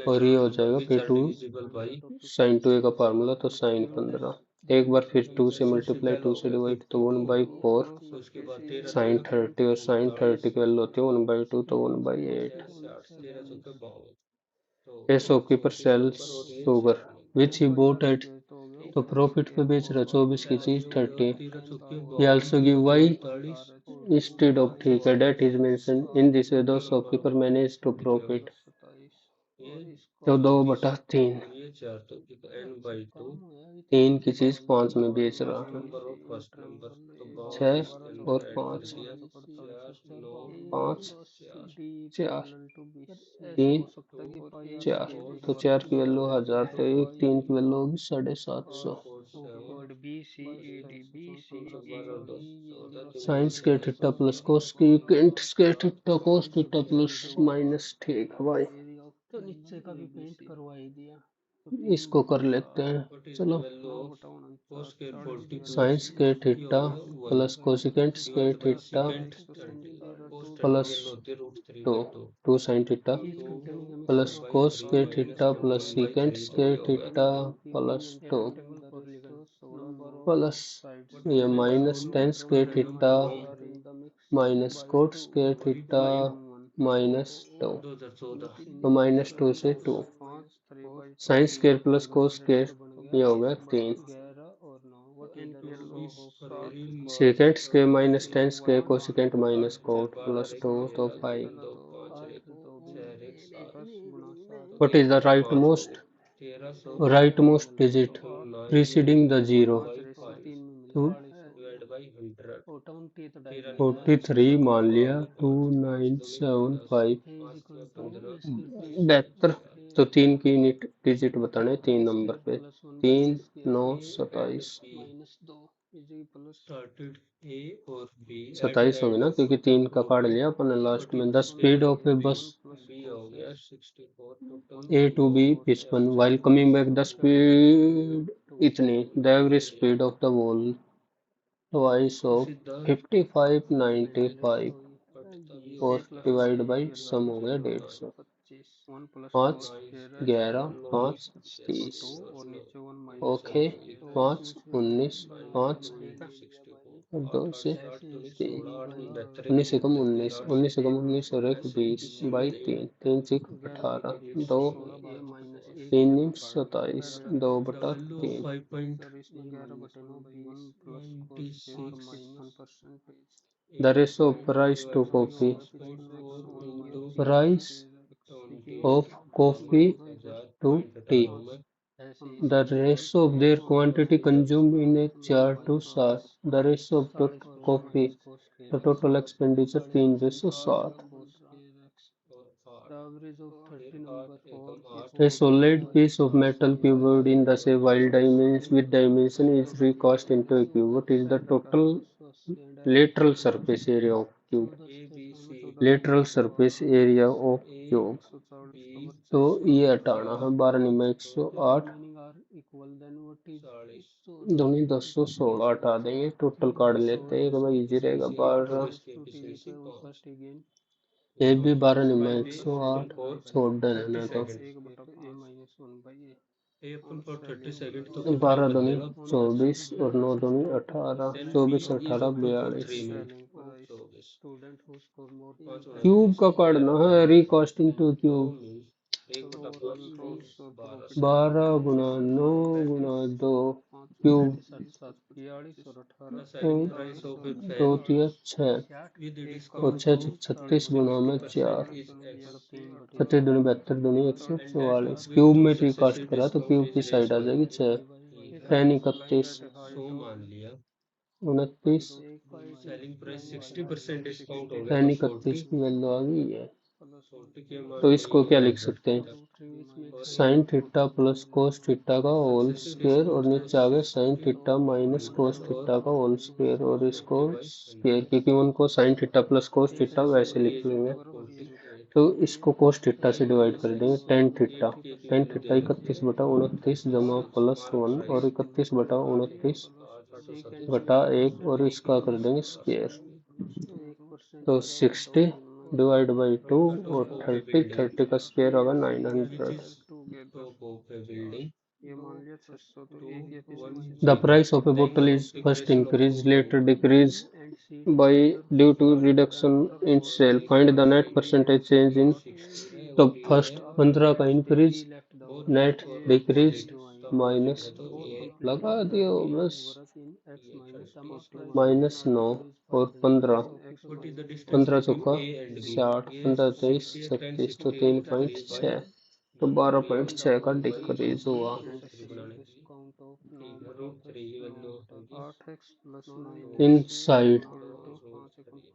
[SPEAKER 1] और ये हो जाएगा फिर 2 sin 2 का फार्मूला, तो sin 15 एक बार फिर 2 से मल्टीप्लाई 2 से डिवाइड, तो 1/4 sin 30 और sin 30 की वैल्यू होती है 1/2 तो 1/8। A shopkeeper sells sugar which he bought at. तो प्रॉफिट पे बेच रहा 24 की चीज 30। he also give y instead of, ठीक है, that is mentioned in this way the shopkeeper managed to profit। तो 2/3 3 की चीज 5 में बेच रहा है। 6 और 5 5 4 3 4 तो 4 की वैल्यू 1000 तो 3 की वैल्यू होगी 750। साइंस के थीटा प्लस कोस की के theta cos theta plus minus. ठीक है भाई, तो नीचे का भी पेंट करवा ही दिया, इसको कर लेते हैं। चलो, साइंस के थीटा प्लस कोसिकेंट के theta plus 2 sign theta plus कोस के थीटा प्लस सीकेंट के थीटा प्लस 2 प्लस ये माइनस टेंस के थीटा माइनस कोट्स के थीटा माइनस 2 तो -2 से 2 sine square plus cos square ये हो गया 3 second square minus ten square cosecant minus cot plus 2 तो 5। What is the right most digit preceding the 0? 43 मान लिया 2975 72। तो 3 की डिजिट बताने 3 नंबर पे 3 9 27 27 होगी ना, क्योंकि 3 का काट लिया अपन लास्ट में। द स्पीड ऑफ ए बस A to B 55 while coming back the speed इतनी। the average speed of the wall twice of 55 95 और डिवाइड बाई सम हो गया 150। 5 11 5 30 ओके 5 19 5 और 2 से 3 19 से कम 19 19 से कम 19 और 1 20 बाई 3 3 से 18 2 3 27 2/3। The ratio of price to coffee price of coffee to tea। The ratio of their quantity consumed in a 4 to 7। The ratio of coffee the total expenditure 3:7। A solid piece of metal cubed in the shape while dimension is recast into a cube. What is the total lateral surface area of cube? Lateral surface area of cube तो ये हटाना है 12 निम्न 108 दूनी 216 हटा देंगे, total काट लेते हैं, एक बार इजी रहेगा। 12 ए बी 12
[SPEAKER 2] a
[SPEAKER 1] निम्मा
[SPEAKER 2] by b
[SPEAKER 1] 108
[SPEAKER 2] for
[SPEAKER 1] छोड़ देना ना
[SPEAKER 2] 30
[SPEAKER 1] तो
[SPEAKER 2] सेकंड
[SPEAKER 3] एक बटा A minus one by A
[SPEAKER 2] a अपन
[SPEAKER 3] और
[SPEAKER 2] for 30
[SPEAKER 3] सेलिंग
[SPEAKER 2] सेकंड तो
[SPEAKER 3] प्राइस
[SPEAKER 2] कितना
[SPEAKER 1] 12 दूनी
[SPEAKER 2] बदलेगा
[SPEAKER 1] 24 और 9 दूनी
[SPEAKER 3] selling
[SPEAKER 1] 18
[SPEAKER 2] then b
[SPEAKER 1] 24
[SPEAKER 2] is
[SPEAKER 1] 18
[SPEAKER 2] open for
[SPEAKER 1] 42
[SPEAKER 2] 3 minute
[SPEAKER 3] selling price
[SPEAKER 2] 24
[SPEAKER 3] student who score more than
[SPEAKER 2] 5
[SPEAKER 1] cube
[SPEAKER 2] 29
[SPEAKER 1] का काटना है रिकास्टिंग टू
[SPEAKER 2] तो
[SPEAKER 1] क्यूब
[SPEAKER 2] मीन्स 1 बटा
[SPEAKER 3] टोटल
[SPEAKER 2] 5 तो
[SPEAKER 3] लॉस और
[SPEAKER 2] 12
[SPEAKER 3] प्रॉफिट
[SPEAKER 1] 12 गुना 9 गुना 2 क्यूब
[SPEAKER 3] 42 और 18
[SPEAKER 2] the selling price
[SPEAKER 3] 42
[SPEAKER 2] of a
[SPEAKER 3] और
[SPEAKER 1] 2
[SPEAKER 2] fan
[SPEAKER 1] 3 6
[SPEAKER 2] with
[SPEAKER 3] एक
[SPEAKER 1] और
[SPEAKER 2] discount
[SPEAKER 1] 6
[SPEAKER 2] of
[SPEAKER 3] करोड़
[SPEAKER 1] 36 गुना में 4
[SPEAKER 2] 60% is x
[SPEAKER 1] 36 दूनी 72 दूनी
[SPEAKER 2] and that
[SPEAKER 1] 144
[SPEAKER 2] with
[SPEAKER 1] क्यूब
[SPEAKER 2] 2
[SPEAKER 1] में रिकास्ट
[SPEAKER 2] successive
[SPEAKER 1] करा तो
[SPEAKER 2] discount
[SPEAKER 1] क्यूब
[SPEAKER 2] is
[SPEAKER 1] की
[SPEAKER 2] raised
[SPEAKER 1] साइड आ
[SPEAKER 2] by
[SPEAKER 1] जाएगी 6
[SPEAKER 2] ठीक है
[SPEAKER 1] 10 31
[SPEAKER 2] सो मान लिया
[SPEAKER 1] 29
[SPEAKER 2] सेलिंग प्राइस 60% डिस्काउंट हो गया
[SPEAKER 1] 10
[SPEAKER 2] तो
[SPEAKER 1] 31 की वैल्यू आ गई है
[SPEAKER 2] 40 की मान
[SPEAKER 1] तो
[SPEAKER 2] पड़ी
[SPEAKER 1] इसको क्या लिख
[SPEAKER 2] 100
[SPEAKER 1] सकते हैं
[SPEAKER 2] थीटा और
[SPEAKER 1] sine theta plus cos theta का होल
[SPEAKER 2] सक्सेसिव
[SPEAKER 1] स्क्वायर और
[SPEAKER 2] डिस्काउंट
[SPEAKER 1] नीचे आ गया sine
[SPEAKER 2] between
[SPEAKER 1] theta minus cos
[SPEAKER 2] 100 और
[SPEAKER 1] थीटा का होल स्क्वायर और इसको
[SPEAKER 2] 50 बाई
[SPEAKER 1] स्क्वायर
[SPEAKER 2] 100
[SPEAKER 1] क्योंकि उनको sign theta plus cos theta
[SPEAKER 2] और
[SPEAKER 1] वैसे
[SPEAKER 2] ये
[SPEAKER 1] लिख
[SPEAKER 2] जो
[SPEAKER 1] लेंगे
[SPEAKER 2] था 48
[SPEAKER 1] तो इसको कोस थीटा से
[SPEAKER 2] n
[SPEAKER 1] डिवाइड
[SPEAKER 2] माइनस
[SPEAKER 1] कर देंगे
[SPEAKER 2] एक्स
[SPEAKER 1] टेन थीटा
[SPEAKER 2] 8 की
[SPEAKER 1] टेन
[SPEAKER 2] वैल्यू
[SPEAKER 1] थीटा
[SPEAKER 2] दे रखी
[SPEAKER 1] 31
[SPEAKER 2] है
[SPEAKER 1] बटा 29 जमा
[SPEAKER 2] और
[SPEAKER 1] प्लस
[SPEAKER 2] हमारा
[SPEAKER 1] 1 और
[SPEAKER 2] प्राइस
[SPEAKER 1] 31 बटा 29
[SPEAKER 2] 8 8 7
[SPEAKER 1] बटा 1 और
[SPEAKER 2] 1 की
[SPEAKER 1] इसका कर देंगे
[SPEAKER 2] 50
[SPEAKER 1] स्क्वायर
[SPEAKER 2] होगी
[SPEAKER 1] तो 60 डिवाइड बाई 2 और
[SPEAKER 2] टॉप ऑफ ए
[SPEAKER 1] 30
[SPEAKER 2] बिल्डिंग
[SPEAKER 1] 30 का स्क्वायर होगा
[SPEAKER 2] विच
[SPEAKER 1] 900
[SPEAKER 2] is top of A building
[SPEAKER 3] ये मान लिया 600 तो
[SPEAKER 2] to
[SPEAKER 3] एक ये पीछे
[SPEAKER 2] one
[SPEAKER 3] minus
[SPEAKER 1] The
[SPEAKER 2] zero
[SPEAKER 1] price of a
[SPEAKER 2] time
[SPEAKER 1] bottle
[SPEAKER 2] of
[SPEAKER 1] is first
[SPEAKER 2] decretion of
[SPEAKER 1] increase, later
[SPEAKER 2] discount
[SPEAKER 1] decrease
[SPEAKER 3] and C
[SPEAKER 1] by
[SPEAKER 3] total
[SPEAKER 1] due to
[SPEAKER 3] total
[SPEAKER 1] reduction
[SPEAKER 3] number of
[SPEAKER 1] in
[SPEAKER 2] और
[SPEAKER 1] sale.
[SPEAKER 2] ये
[SPEAKER 1] Find the net
[SPEAKER 2] ये
[SPEAKER 1] percentage change in
[SPEAKER 2] 60 है
[SPEAKER 1] the
[SPEAKER 2] और ये
[SPEAKER 1] first
[SPEAKER 2] है
[SPEAKER 1] 15 का
[SPEAKER 2] 30
[SPEAKER 1] increase,
[SPEAKER 3] left the
[SPEAKER 2] बहुत
[SPEAKER 1] net
[SPEAKER 2] और
[SPEAKER 1] decrease
[SPEAKER 2] opposite the opposite
[SPEAKER 1] minus
[SPEAKER 2] है तो
[SPEAKER 3] और
[SPEAKER 2] ये
[SPEAKER 3] कंप्लीट
[SPEAKER 1] लगा दियो बस
[SPEAKER 3] इन एक्स
[SPEAKER 2] ये
[SPEAKER 3] माइनस
[SPEAKER 2] 30
[SPEAKER 1] माइनस 9 और 15
[SPEAKER 3] x
[SPEAKER 2] what is the
[SPEAKER 3] minus
[SPEAKER 2] distance
[SPEAKER 1] 15
[SPEAKER 2] between
[SPEAKER 1] चौका
[SPEAKER 2] A and B
[SPEAKER 1] 60
[SPEAKER 2] ये
[SPEAKER 1] 15 23
[SPEAKER 2] 60 है 10
[SPEAKER 1] 36 तो
[SPEAKER 2] second
[SPEAKER 1] तीन
[SPEAKER 2] increase
[SPEAKER 1] पॉइंट
[SPEAKER 2] करिए by
[SPEAKER 1] छः तो 12.6 का
[SPEAKER 2] 1 by
[SPEAKER 1] डिक्रीज हुआ
[SPEAKER 2] रूट 3 बनाने के लिए
[SPEAKER 3] डिस्काउंट ऑफ 9
[SPEAKER 2] ठीक है
[SPEAKER 3] बटा
[SPEAKER 2] रूट 3 की वैल्यू होगी
[SPEAKER 3] 8x प्लस 9
[SPEAKER 2] तो
[SPEAKER 1] inside
[SPEAKER 3] into
[SPEAKER 2] root 3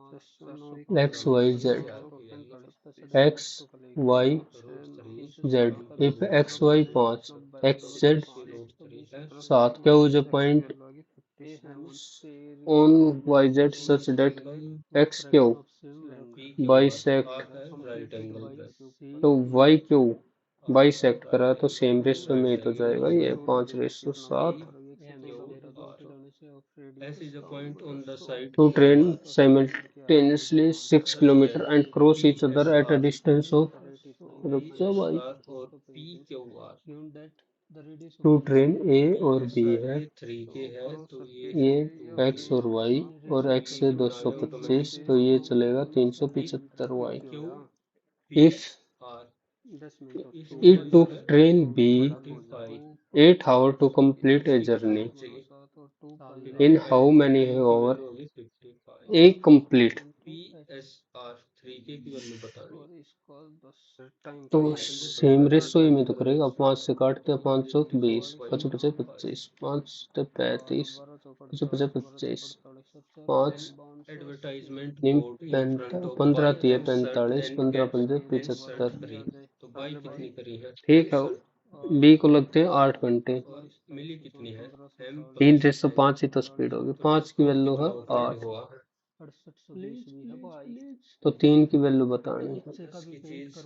[SPEAKER 1] x y z
[SPEAKER 3] 4
[SPEAKER 2] की value
[SPEAKER 1] x y
[SPEAKER 2] root 3
[SPEAKER 1] z if
[SPEAKER 2] into
[SPEAKER 1] x y 5 x
[SPEAKER 2] तो
[SPEAKER 1] z
[SPEAKER 2] इसकी रूट 3 है
[SPEAKER 1] 7 क्या हो जाए point on y z such that
[SPEAKER 2] angle
[SPEAKER 1] x Q
[SPEAKER 2] P Q
[SPEAKER 1] bisect
[SPEAKER 2] R है right angle पे
[SPEAKER 1] तो y क्यू
[SPEAKER 2] आर है
[SPEAKER 1] बाइसेक्ट करा
[SPEAKER 2] राइट
[SPEAKER 1] तो
[SPEAKER 2] एंगल
[SPEAKER 1] सेम
[SPEAKER 2] पे
[SPEAKER 1] रेशियो में
[SPEAKER 2] राइट
[SPEAKER 1] ही तो
[SPEAKER 2] ट्रायंगल
[SPEAKER 1] जाएगा
[SPEAKER 2] बन
[SPEAKER 1] ये
[SPEAKER 2] रहा
[SPEAKER 1] 5
[SPEAKER 2] है
[SPEAKER 1] ratio
[SPEAKER 2] P
[SPEAKER 1] 7
[SPEAKER 2] Q R S is a point on the side
[SPEAKER 1] two
[SPEAKER 2] Q
[SPEAKER 1] train
[SPEAKER 2] R
[SPEAKER 1] simultaneously 6
[SPEAKER 2] such
[SPEAKER 1] kilometer
[SPEAKER 2] that
[SPEAKER 1] and cross each other at a
[SPEAKER 2] PSR
[SPEAKER 1] distance of रुक जा भाई
[SPEAKER 2] PSR और PQR
[SPEAKER 1] टू ट्रेन ए और B
[SPEAKER 2] PSR
[SPEAKER 1] है
[SPEAKER 2] ये 3 के है तो
[SPEAKER 1] ये
[SPEAKER 2] तो
[SPEAKER 1] x और y और
[SPEAKER 2] ये
[SPEAKER 1] x से
[SPEAKER 2] कैंसिल हो जाएगा
[SPEAKER 1] 225
[SPEAKER 2] ऑटोमेटिकली
[SPEAKER 1] तो ये चलेगा
[SPEAKER 2] P
[SPEAKER 1] 375 y
[SPEAKER 2] Q P
[SPEAKER 1] if
[SPEAKER 2] R तो इस
[SPEAKER 1] it
[SPEAKER 2] वैल्यू
[SPEAKER 1] took
[SPEAKER 2] है
[SPEAKER 1] train B
[SPEAKER 2] 45
[SPEAKER 1] 8 hours to complete a
[SPEAKER 2] इसी की
[SPEAKER 1] journey
[SPEAKER 2] root 3
[SPEAKER 1] in
[SPEAKER 2] 55
[SPEAKER 1] how
[SPEAKER 2] into
[SPEAKER 1] many
[SPEAKER 2] time की
[SPEAKER 1] hours
[SPEAKER 2] वैल्यू होगी 55
[SPEAKER 1] a complete
[SPEAKER 2] PSR 3 के की वैल्यू बतानी है
[SPEAKER 1] तो
[SPEAKER 2] जल्दी
[SPEAKER 1] सेम
[SPEAKER 2] फटाफट
[SPEAKER 1] रेशो में तो
[SPEAKER 2] कैलकुलेट करें
[SPEAKER 1] करेगा 5 से काटते हैं
[SPEAKER 2] तो
[SPEAKER 1] 5
[SPEAKER 2] ये
[SPEAKER 1] सौ
[SPEAKER 2] थ्री
[SPEAKER 1] 20
[SPEAKER 2] फोर फाइव
[SPEAKER 1] 5 पचे
[SPEAKER 2] फाइव
[SPEAKER 1] 25 5 से 35 5 पचे 25 5
[SPEAKER 2] एडवर्टाइजमेंट
[SPEAKER 1] निम
[SPEAKER 2] board in front of
[SPEAKER 1] 15
[SPEAKER 2] buy
[SPEAKER 1] तिये
[SPEAKER 2] एंड शर्ट
[SPEAKER 1] 45
[SPEAKER 2] एंड
[SPEAKER 1] 15
[SPEAKER 2] कैप्स
[SPEAKER 1] पंजे
[SPEAKER 2] एंड शर्ट
[SPEAKER 1] 75
[SPEAKER 2] फ्री तो बाई कितनी करी है
[SPEAKER 1] ठीक है बी को लगते हैं 8 घंटे
[SPEAKER 2] और मिली कितनी है M
[SPEAKER 1] 3
[SPEAKER 2] प्लस
[SPEAKER 1] रेशो 5 ही तो स्पीड होगी
[SPEAKER 2] तो
[SPEAKER 1] 5 की
[SPEAKER 2] डिस्काउंट
[SPEAKER 1] वैल्यू है
[SPEAKER 2] कितना ऑफर्ड
[SPEAKER 1] 8
[SPEAKER 2] हुआ है
[SPEAKER 1] तो 3 की वैल्यू बतानी है
[SPEAKER 2] इसकी चीज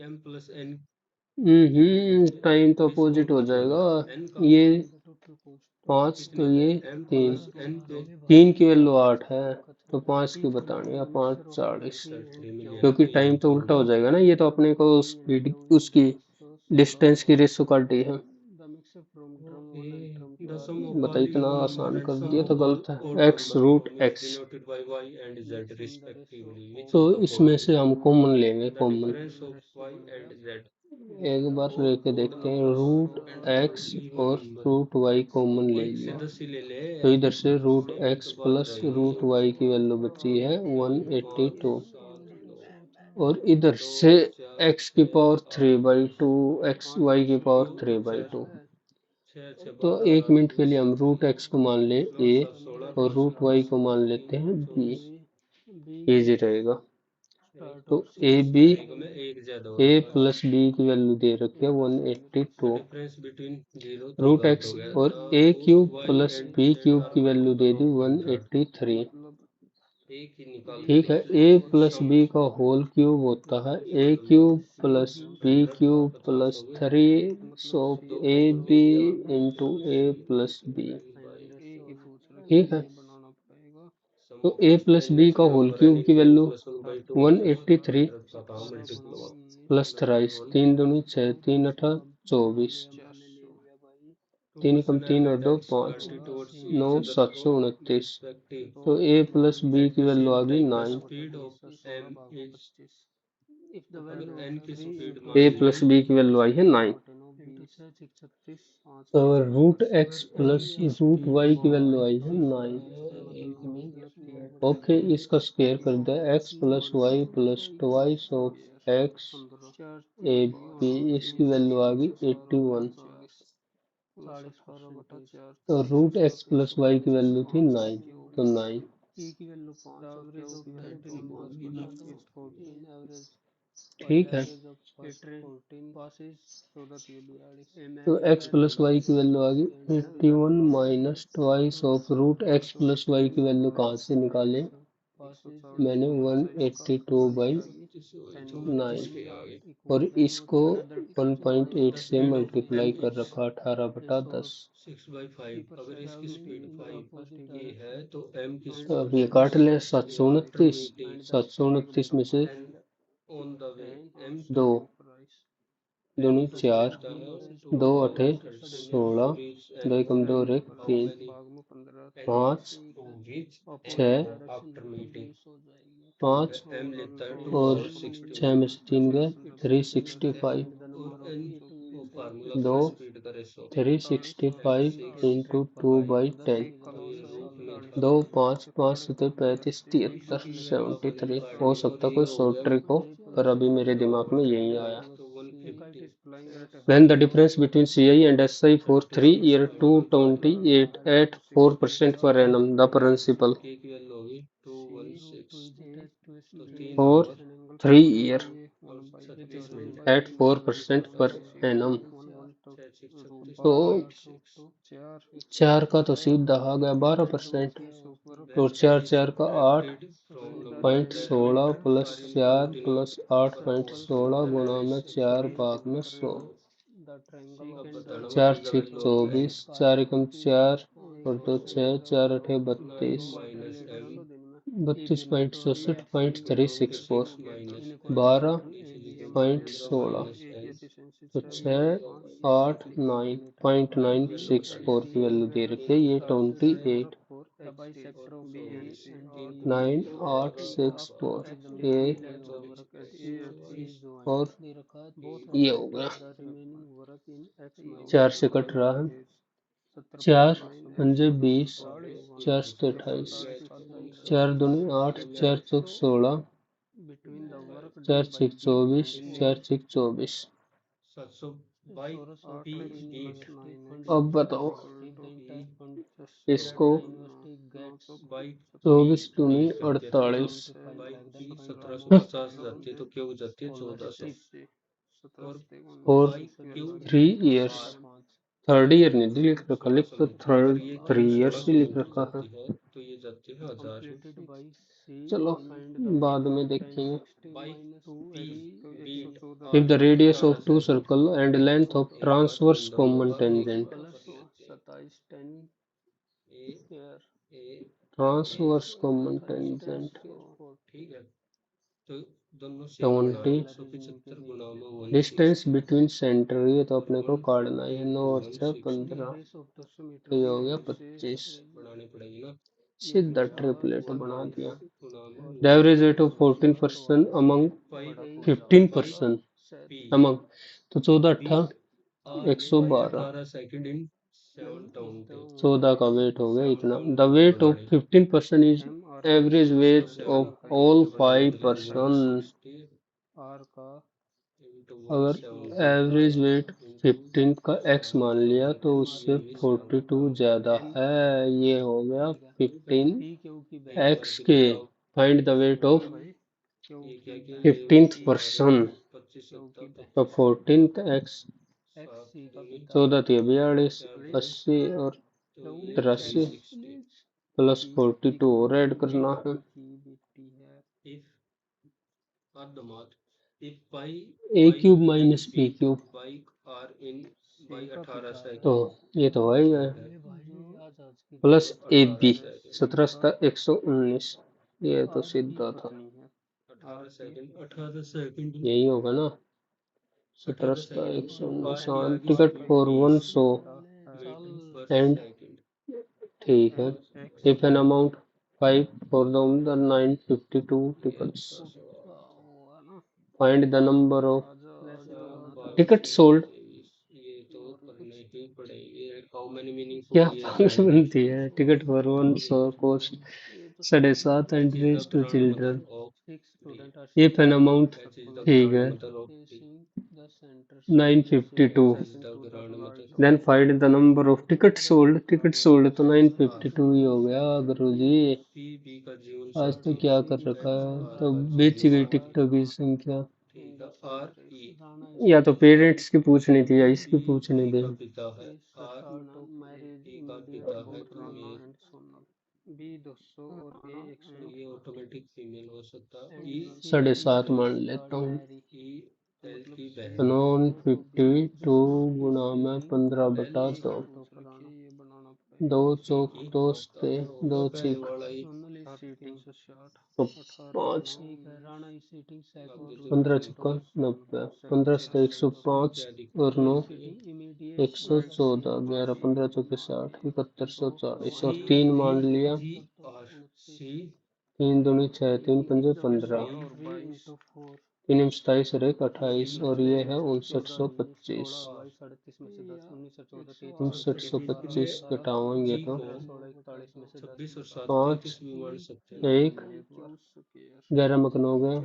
[SPEAKER 2] M प्लस N
[SPEAKER 1] टाइम तो अपोजिट
[SPEAKER 2] डिस्काउंट
[SPEAKER 1] हो
[SPEAKER 2] कितना
[SPEAKER 1] जाएगा
[SPEAKER 2] हुआ N का
[SPEAKER 1] ये 5
[SPEAKER 2] कितने
[SPEAKER 1] तो
[SPEAKER 2] पे
[SPEAKER 1] ये
[SPEAKER 2] M
[SPEAKER 1] 3
[SPEAKER 2] प्लस N पे
[SPEAKER 1] 3 की वैल्यू 8 है तो 5 की बतानी है 5 40
[SPEAKER 2] शर्ट फ्री मिल गया
[SPEAKER 1] क्योंकि
[SPEAKER 2] तो ये
[SPEAKER 1] टाइम तो
[SPEAKER 2] कितना
[SPEAKER 1] उल्टा
[SPEAKER 2] हुआ
[SPEAKER 1] हो जाएगा ना ये तो अपने को स्पीड उसकी डिस्टेंस की रेशो काटी है
[SPEAKER 2] Okay. The sum of
[SPEAKER 1] बता
[SPEAKER 2] all
[SPEAKER 1] इतना
[SPEAKER 2] even number
[SPEAKER 1] आसान
[SPEAKER 2] and
[SPEAKER 1] कर
[SPEAKER 2] sum
[SPEAKER 1] दिया तो
[SPEAKER 2] of all
[SPEAKER 1] गलत है
[SPEAKER 2] odd
[SPEAKER 1] x
[SPEAKER 2] number
[SPEAKER 1] root
[SPEAKER 2] is
[SPEAKER 1] x
[SPEAKER 2] denoted by y and z respectively, which
[SPEAKER 1] तो
[SPEAKER 2] is the
[SPEAKER 1] इसमें
[SPEAKER 2] following.
[SPEAKER 1] से हम कॉमन लेंगे
[SPEAKER 2] The
[SPEAKER 1] common
[SPEAKER 2] difference of y and z
[SPEAKER 1] एक बार
[SPEAKER 2] of
[SPEAKER 1] लेके
[SPEAKER 2] odd
[SPEAKER 1] देखते हैं
[SPEAKER 2] numbers
[SPEAKER 1] root
[SPEAKER 2] and odd
[SPEAKER 1] X
[SPEAKER 2] even
[SPEAKER 1] और
[SPEAKER 2] number.
[SPEAKER 1] रूट वाई कॉमन ले
[SPEAKER 2] y
[SPEAKER 1] लिया
[SPEAKER 2] सीधा सी ले ले
[SPEAKER 1] तो इधर से रूट
[SPEAKER 2] सेम ही
[SPEAKER 1] एक्स
[SPEAKER 2] तो बात
[SPEAKER 1] प्लस
[SPEAKER 2] रहेगी
[SPEAKER 1] रूट वाई की वैल्यू बची है
[SPEAKER 2] 5
[SPEAKER 1] 182
[SPEAKER 2] 7 9
[SPEAKER 1] और इधर
[SPEAKER 2] 2
[SPEAKER 1] से
[SPEAKER 2] 4
[SPEAKER 1] एक्स की
[SPEAKER 2] 6
[SPEAKER 1] पावर 3
[SPEAKER 2] 8
[SPEAKER 1] बाई 2 एक्स वाई की पावर
[SPEAKER 2] 2
[SPEAKER 1] 3 बाई
[SPEAKER 2] 4
[SPEAKER 1] 2
[SPEAKER 2] 6 6
[SPEAKER 1] तो
[SPEAKER 2] 12
[SPEAKER 1] एक
[SPEAKER 2] 8
[SPEAKER 1] मिनट के
[SPEAKER 2] 20
[SPEAKER 1] लिए हम रूट एक्स को मान ले
[SPEAKER 2] 9
[SPEAKER 1] ए
[SPEAKER 2] 7 16
[SPEAKER 1] और
[SPEAKER 2] 20
[SPEAKER 1] रूट वाई को मान लेते हैं बी
[SPEAKER 2] 24
[SPEAKER 1] इजी रहेगा तो ए बी
[SPEAKER 2] एक में एक ज्यादा हो
[SPEAKER 1] ए
[SPEAKER 2] रहा है
[SPEAKER 1] प्लस बी की वैल्यू दे रखी है 182
[SPEAKER 2] डिफरेंस बिटवीन जीरो तो
[SPEAKER 1] रूट
[SPEAKER 2] गलत
[SPEAKER 1] एक्स
[SPEAKER 2] हो गया
[SPEAKER 1] और
[SPEAKER 2] the
[SPEAKER 1] A
[SPEAKER 2] both
[SPEAKER 1] cube
[SPEAKER 2] Y
[SPEAKER 1] plus
[SPEAKER 2] and
[SPEAKER 1] B
[SPEAKER 2] Z
[SPEAKER 1] cube
[SPEAKER 2] R
[SPEAKER 1] की वैल्यू
[SPEAKER 2] ग्रेटर
[SPEAKER 1] दे दी
[SPEAKER 2] ऑफ 100
[SPEAKER 1] 183
[SPEAKER 2] एक ही निकाल के
[SPEAKER 1] ठीक है
[SPEAKER 2] देख
[SPEAKER 1] ए
[SPEAKER 2] लेते हैं
[SPEAKER 1] प्लस
[SPEAKER 2] सम
[SPEAKER 1] बी का होल क्यूब होता है
[SPEAKER 2] ये
[SPEAKER 1] ए
[SPEAKER 2] कर लो
[SPEAKER 1] cube plus B
[SPEAKER 2] 100
[SPEAKER 1] cube
[SPEAKER 2] 50
[SPEAKER 1] plus
[SPEAKER 2] हो गए
[SPEAKER 1] 3 सो
[SPEAKER 2] दो
[SPEAKER 1] ए
[SPEAKER 2] पचों
[SPEAKER 1] B
[SPEAKER 2] 20
[SPEAKER 1] into A plus B
[SPEAKER 2] 20 by
[SPEAKER 1] ठीक है तो a प्लस बी का होल क्यूब की वैल्यू 183 प्लस 23 3 दूनी 6 3 अठा 24 3 कम 3 और 2 5 9 729 तो a प्लस बी की वैल्यू आ गई 9 a प्लस बी की वैल्यू आई है 9 तो root X plus root Y की वैल्यू आई है 9 ओके इसका स्क्वायर कर दिया X plus Y plus twice of X A B इसकी वैल्यू आ गई 81 तो रूट एक्स प्लस वाई की वैल्यू थी 9 तो 9 ठीक है तो x प्लस वाई की वैल्यू आ गई 81 minus twice of root X plus Y की वैल्यू कहाँ से निकाले मैंने 182 बाई 9 और इसको 1.8 से मल्टीप्लाई कर रखा 18/10 तो अब ये काट ले 729 में से 2 दूनी 4 2 अठे 16 2 कम 2 और 1 3 5 6 5 और 6 में से 3 गए 365 2 365 इंटू 2/10 2 5 5 सतह 35 73 73 हो सकता कोई शॉर्ट ट्रिक हो पर अभी मेरे दिमाग में यही आया When the difference between CI and SI for 3 year 228 at 4% per annum, the principal for 3 year at 4% per annum. तो 4 का तो सीधा आ गया 12% और 4 का 8.16 प्लस 4 प्लस 8.16 गुणा में 4 भाग में 100 4 6 24 4 एकम 4 और 2 6 4 अठे 32 32.64.364 12.16 तो 6 8 9.964 की वैल्यू दे रखी है ये 28 9864 ये और ये हो गया 4 से कट रहा है 4 पंजे 20 4 से 28 4 दूनी 8 4 चौक 16 4 6 24 4 6 24 अब बताओ इसको 24 दूनी 48 और 3 इयर्स थर्ड ईयर नहीं लिख रखा लिख तो 3 इयर्स ही लिख रखा है चलो बाद में देखेंगे if the radius of two circle and length of transverse common tangent transverse common tangent 20 distance between centre ये तो अपने को काटना है 9 और 6 15 तो ये हो गया 25 सीधा ट्रिपलेट बना दिया The average rate of 14% among 15% among तो 14 अट्ठा 112 14 का वेट हो गया इतना the weight of 15% is average weight of all 5% अगर एवरेज वेट 15 का x मान लिया तो उससे 42 ज्यादा है ये हो गया 15 x के फाइंड द वेट ऑफ 15% तो 14x 14 थी 42 80 और 83 प्लस 42 और ऐड करना है a cube minus b cube तो ये तो है प्लस ए बी 17,119, ये तो सीधा था, यही होगा ना। 17,119 टिकट फॉर 100 एंड, ठीक है। If an amount 5 for the 952 tickets, find the number of ticket sold. क्या पागल बनती है, ticket for 100 cost 7.5 entries to children, if an amount, ठीक है, 952, then find the number of ticket sold. Ticket sold तो 952 ही हो गया गुरुजी, आज तो क्या कर रखा है, तो बेची गई टिकटों की संख्या, या तो पेरेंट्स की पूछनी थी या इसकी पूछनी थी।
[SPEAKER 3] B
[SPEAKER 1] 7.5 मान लेता हूँ, नॉन 52 गुणा में 15/2, 2 चौक 2 सते 2 छिक 5, 15 छिक्का 90, 15 सते 105 और 9 114, 11 15 चौके 60, 7140 और 3 मान लिया, 3 दूनी 6, 3 पंजे 15, 3 27 और 1 28 और ये है 5925, 5925 घटाएंगे तो 5 1 11 मकन हो गया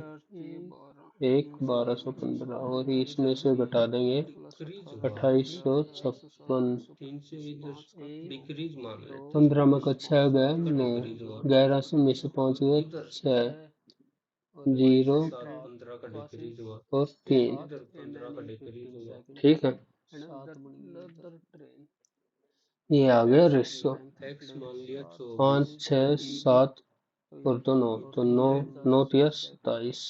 [SPEAKER 1] 1 1215 और इसमें से घटा देंगे 2856, 15 में का 6 गया 9, 11 से में से 5 गया 6, 0 और 3, ठीक है। ये आ गया रेशो 5 6 7 और 2 9, तो 9 9 तिया 27,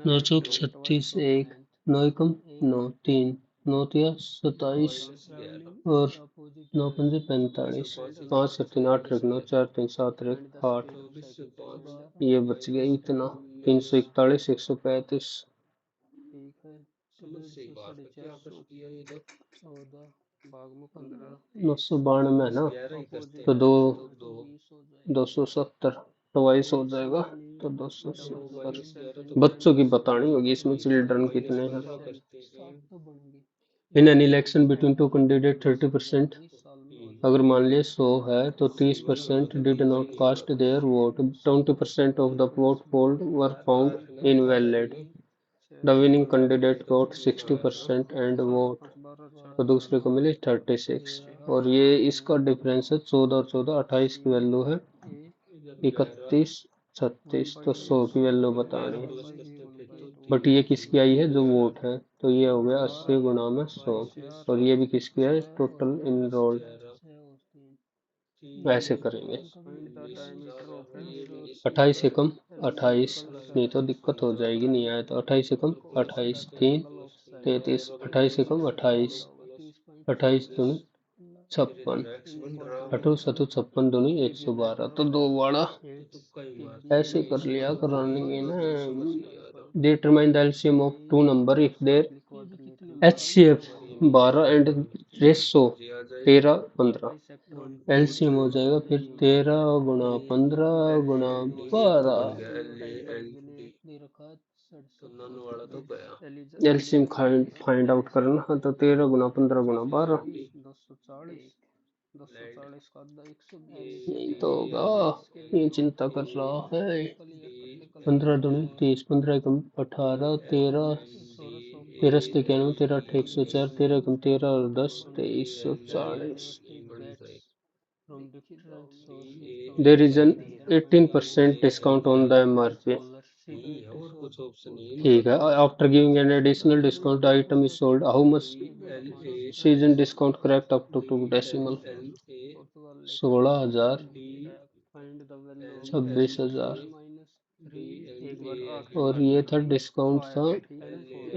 [SPEAKER 1] 9 चौक 36, 1 9 एकम 9 3, 9 तिया 27 और 9 पंजे 45, 5 7 3 8 1 9 4 3 7 1 8, ये बच गया इतना 341 135, 992 है ना, तो 270 22 हो जाएगा, तो 270 बच्चों की बतानी होगी इसमें चिल्ड्रन कितने हैं। In an election between two candidate 30%, अगर मान लिया 100 है तो 30% did not cast their vote, 20% of the vote polled were found invalid, the winning candidate got 60% and vote, तो दूसरे को मिली 36, और ये इसका डिफरेंस है 14 और 14 28 की वैल्यू है 31 36, तो 100 की वैल्यू बतानी है, बट ये किसकी आई है जो वोट है, तो ये हो गया 80 गुणा में 100, और ये भी किसकी है टोटल इनरोल्ड, ऐसे करेंगे। 28 एकम 28, नहीं तो दिक्कत हो जाएगी, नहीं आया तो 28 एकम 28, 3 33, 28 एकम 28, 28 दूनी 56, 28 सतु 56 दूनी 112, तो 2 वाड़ा ऐसे कर लिया करानी ना। Determine the LCM of two number if there HCF 12 and ratio 13 15, LCM हो जाएगा फिर 13 गुणा 15 गुणा 12, एलसीएम फाइंड आउट करना, तो 13 गुणा 15 गुणा 12, यही तो होगा, ये चिंता कर रहा है। 15 दूनी 30, 15 एकम 18, 13 13 सत्ते 91, 13 अट्ठे 104, 13 एकम 13 और 10 2340, there is an 18% discount on the MRP, ठीक है। After giving an additional discount the item is sold, how much season discount correct up to 2 decimal, 16,000 26,000, और ये था डिस्काउंट था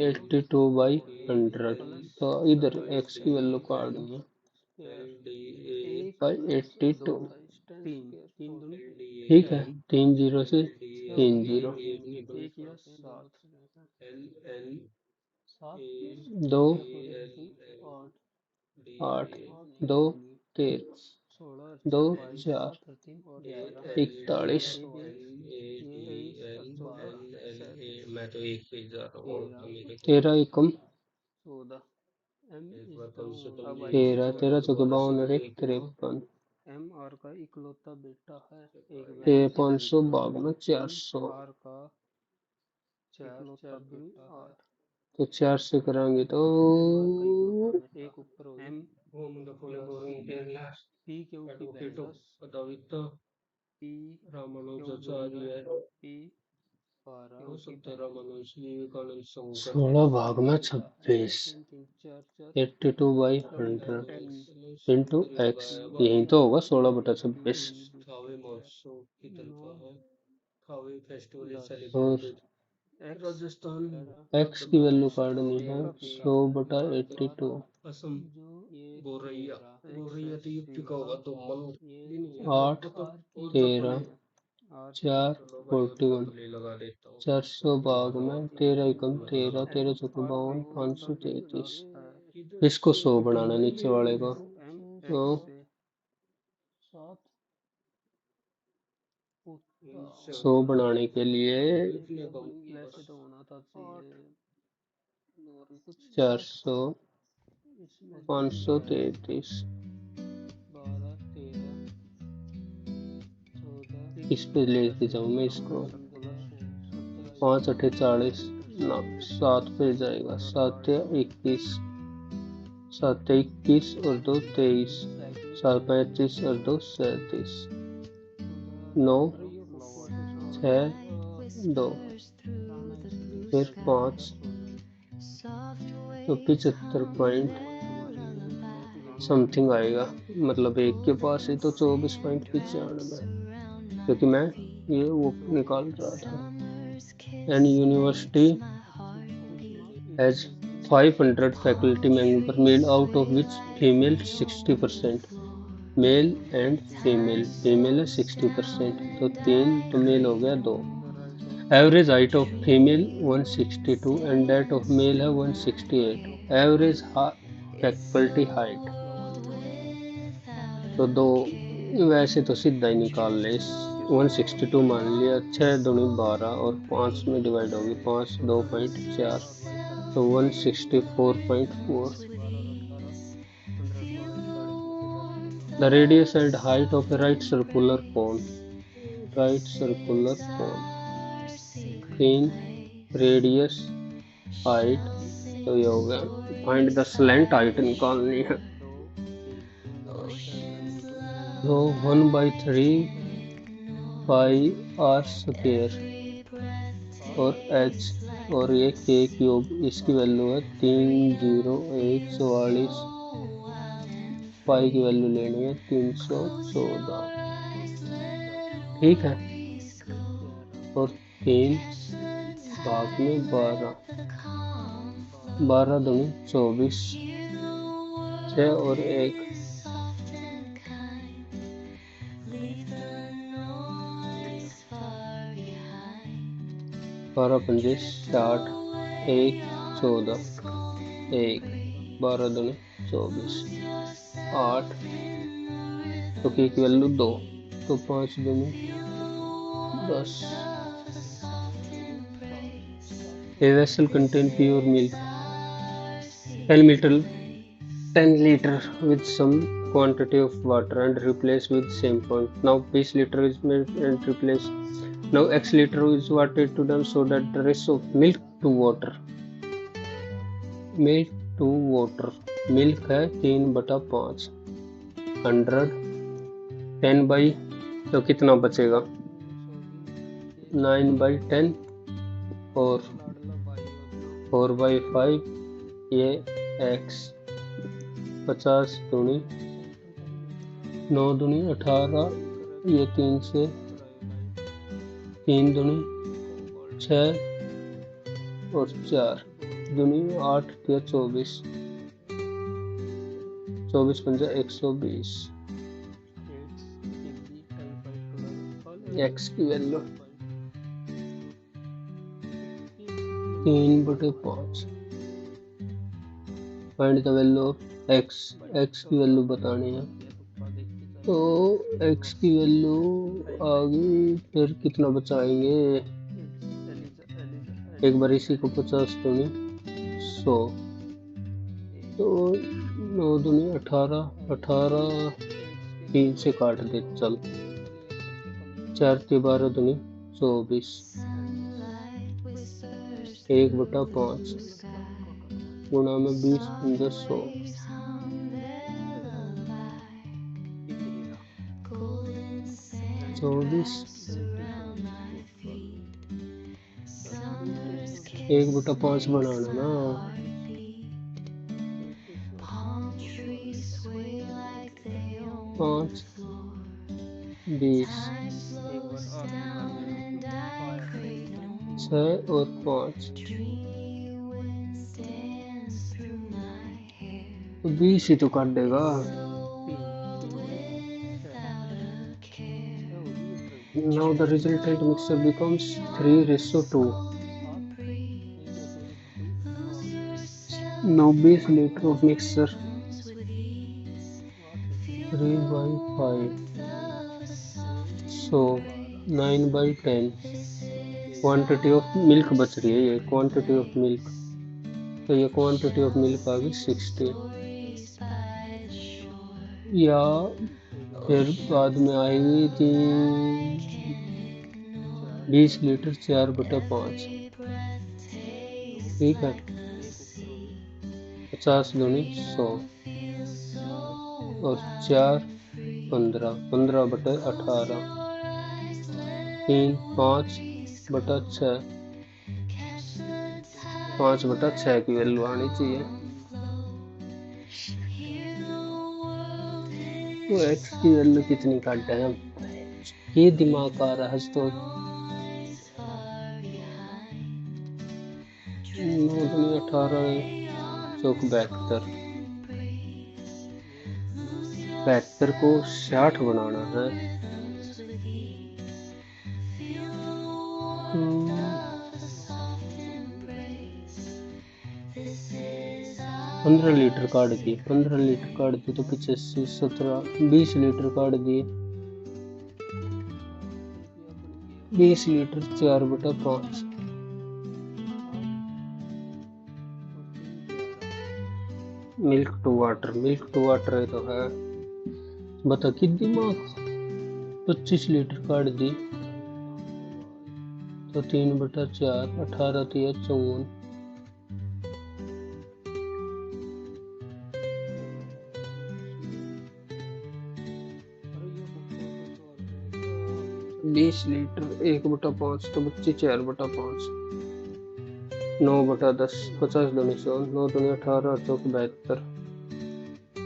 [SPEAKER 1] 82/100, तो इधर एक्स की वैल्यू काट देंगे, बाई 82।
[SPEAKER 3] 3 दूनी
[SPEAKER 1] ठीक है, 3 जीरो से 3 जीरो,
[SPEAKER 3] 1 या 7
[SPEAKER 1] दो
[SPEAKER 3] 8
[SPEAKER 1] 8, 2 13,
[SPEAKER 3] 16
[SPEAKER 1] 2
[SPEAKER 3] 22
[SPEAKER 1] 4
[SPEAKER 3] और 11
[SPEAKER 1] 41,
[SPEAKER 3] ये 23 14
[SPEAKER 1] 13 एकम
[SPEAKER 3] 14 M is down। अब
[SPEAKER 1] 13, 13
[SPEAKER 3] 52
[SPEAKER 1] चौके 52 और 1 53,
[SPEAKER 3] M R का इकलौता बेटा है, एक
[SPEAKER 1] ये
[SPEAKER 3] बहन
[SPEAKER 1] 552 400,
[SPEAKER 3] R का 4 4 दूनी 8
[SPEAKER 1] तो 4 से कराएंगे तो
[SPEAKER 3] एक ऊपर हो M P क्यू की बहन 10 P P 12 की बहन
[SPEAKER 1] 16 भाग में 26, 82/100 इंटू एक्स, यही तो होगा 16/26। और एक्स की वैल्यू काटनी है 100/82,
[SPEAKER 3] ये
[SPEAKER 1] 8 13 4 41, 400 भाग में 13 एकम 13, 13 चौके 52, 533। इसको 100 बनाना नीचे वाले को, तो 100 बनाने के लिए
[SPEAKER 3] वैसे तो होना था चाहिए
[SPEAKER 1] 400
[SPEAKER 3] इसमें
[SPEAKER 1] 533,
[SPEAKER 3] 12 13 14
[SPEAKER 1] इस पे लेके जाऊँ मैं इसको,
[SPEAKER 3] 17
[SPEAKER 1] 5 8 40 ना 7 पे जाएगा, 7 21, 7 21 और 2 23, 7 35 और 2 37, 9 6 2, फिर 5, तो 75 पॉइंट समथिंग आएगा, मतलब एक के पास ही तो 24.95, क्योंकि मैं ये वो निकाल रहा था। And university has 500 faculty member male, out of which female 60%, male and female, female है 60%, तो 3 तो मेल हो गया 2। Average height of female 162 and that of male है 168। एवरेज फैकल्टी हाइट, तो 2, वैसे तो सीधा ही निकाल ले, 162 मान लिया, 6 दूनी 12 और 5 में डिवाइड होगी, 5 2.4, तो 164.4। The radius and height of a right circular cone, right circular cone, 3 radius height, तो ये हो गया, फाइंड द स्लैंट हाइट निकालनी है, तो 1/3 पाई आर स्क्वायर और एच, और ये के क्यूब, इसकी वैल्यू है 30144, पाई की वैल्यू लेनी है 314, ठीक है, और 3 भाग में 12, 12 दूनी 24, 6 और 1, 12 पंजे 60, 1 14, 1 12 दूनी 24, 8, तो की वैल्यू 2, तो 5 दूनी 10। A vessel contain pure milk 10 liter with some quantity of water and replace with same point. Now 20 liter is made and replace. Now x liter is water to them so that the ratio of milk to water. Milk to water. Milk है 3/5, 100, 10 by, तो कितना बचेगा 9/10 और 4/5, ये x, 50 दूनी 9 दूनी 18, ये 3 से 3 दूनी 6 और 4 दूनी 8 या 24, 24 पंजा 120, एक्स की value 3/5। Find the value of x, x की वैल्यू बतानी है। तो एक्स की वैल्यू आ गई, फिर कितना बचाएंगे? एक बार इसी को 50 दूनी 100, तो 9 दूनी 18, 18 3 से काट दे, चल 4 के 12 दूनी 24, 1/5 गुणा में 20 पंजा 100, 24 1/5 बनाना ना, 5 20 6 और 5 तो 20 ही तो काट देगा। Now the resultant mixture becomes 3:2। Now 20 liter of mixture 3/5, so 9/10। Quantity of milk बच रही है, ये क्वांटिटी ऑफ मिल्क, तो ये क्वांटिटी ऑफ मिल्क आ गई 60, या फिर बाद में आएगी थी 20 लीटर 4/5, ठीक है। 50 दूनी 100 और 4 15, 15/18, 3 5/6, 5/6 की वैल्यू आनी चाहिए। तो एक्स की वैल्यू कितनी काट है, ये दिमाग आ रहा है तो 9 दूनी 18 चौक 72, 72 को 60 बनाना है, तो 15 लीटर काट दिए, 15 लीटर काट दिए तो 85 17 20 लीटर काट दिए, 20 litre 4/5, milk to water, milk to water है तो है, बता कि दिमाग। 25 लीटर काट दी तो 3/4, 18 3 54, 20 लीटर 1/5 तो बच्ची 4/5, 9/10, 50 दूनी 100, 9 दूनी 18 चौक 72,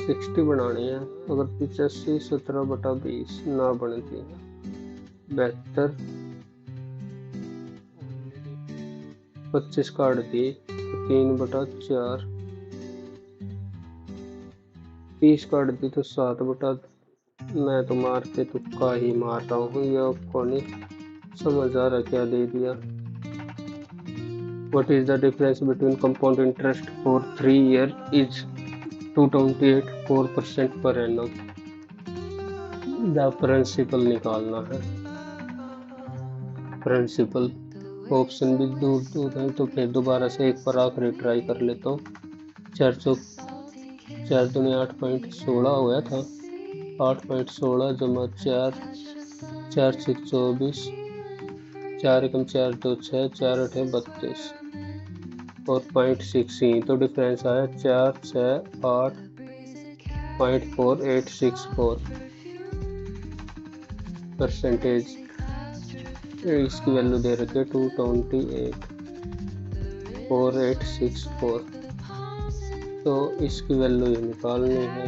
[SPEAKER 1] 60 बनानी है। अगर 85 17/20 ना बनती, 72 25 काट दी तो 3/4, 30 काट दी तो 7/, मैं तो मारते तुक्का ही मार रहा हूँ, ये आपको नहीं समझ आ रहा क्या दे दिया। What is the difference between compound interest for 3 years is 228.4% per annum। The principal निकालना है, प्रिंसिपल ऑप्शन भी दूर दूर है, तो फिर दोबारा से एक पर आखिरी ट्राई कर लेता हूँ। 4 दूनी 8.16 हुआ था, 8.16 जमा 4 4 6 24, 4 एकम 4 2 6, 4 8 32 और 0.6 ही तो डिफरेंस आया, 4 6 8.4864 परसेंटेज। इसकी वैल्यू दे रखी है 228.4864, तो इसकी वैल्यू ये निकालनी है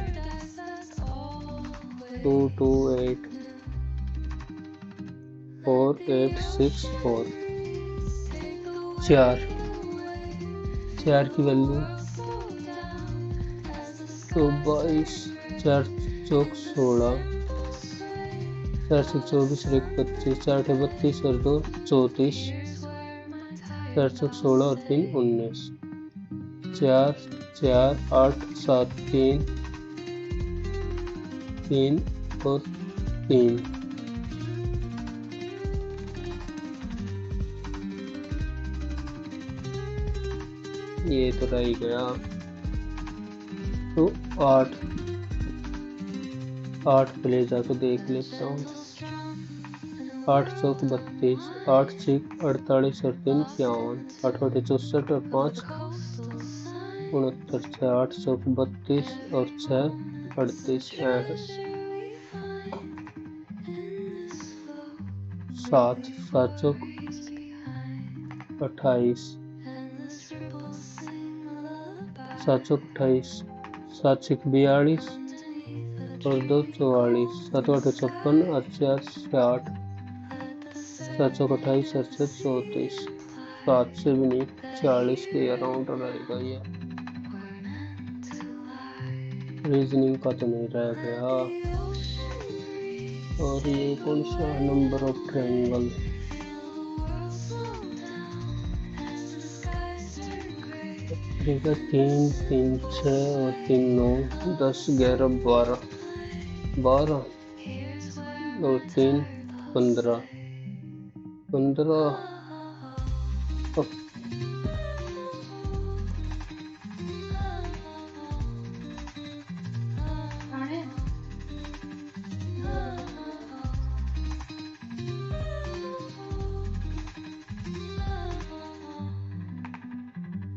[SPEAKER 1] 228.4864, 4 की वैल्यू तो 22, 4 चौक 16, 4 से 24 और 1 25, 4 अठे 32 और 2 34, 4 से 16 और 3 19, 4 4 8 7 3 3 और 3, ये तो रह ही गया। तो 8 पे ले जाकर देख लेता हूँ। 8 चौक 32, 8 6 48 और 3 51, 8 8 64 और 5 69, 6 8 चौक 32 और 6 38, 7 7 चौक 28, 7 चौक 28, 7 6 42 और 2 44, 7 8 56 और 4 60, 7 चौक 28 और 6 34, 7 से भी नहीं 40 के अराउंड रहेगा ये। रीजनिंग का तो नहीं रह गया। और ये कौन सा नंबर ऑफ ट्रायंगल, ठीक है 3 3 6 और 3 9 10 11 12 12 और 3 15 15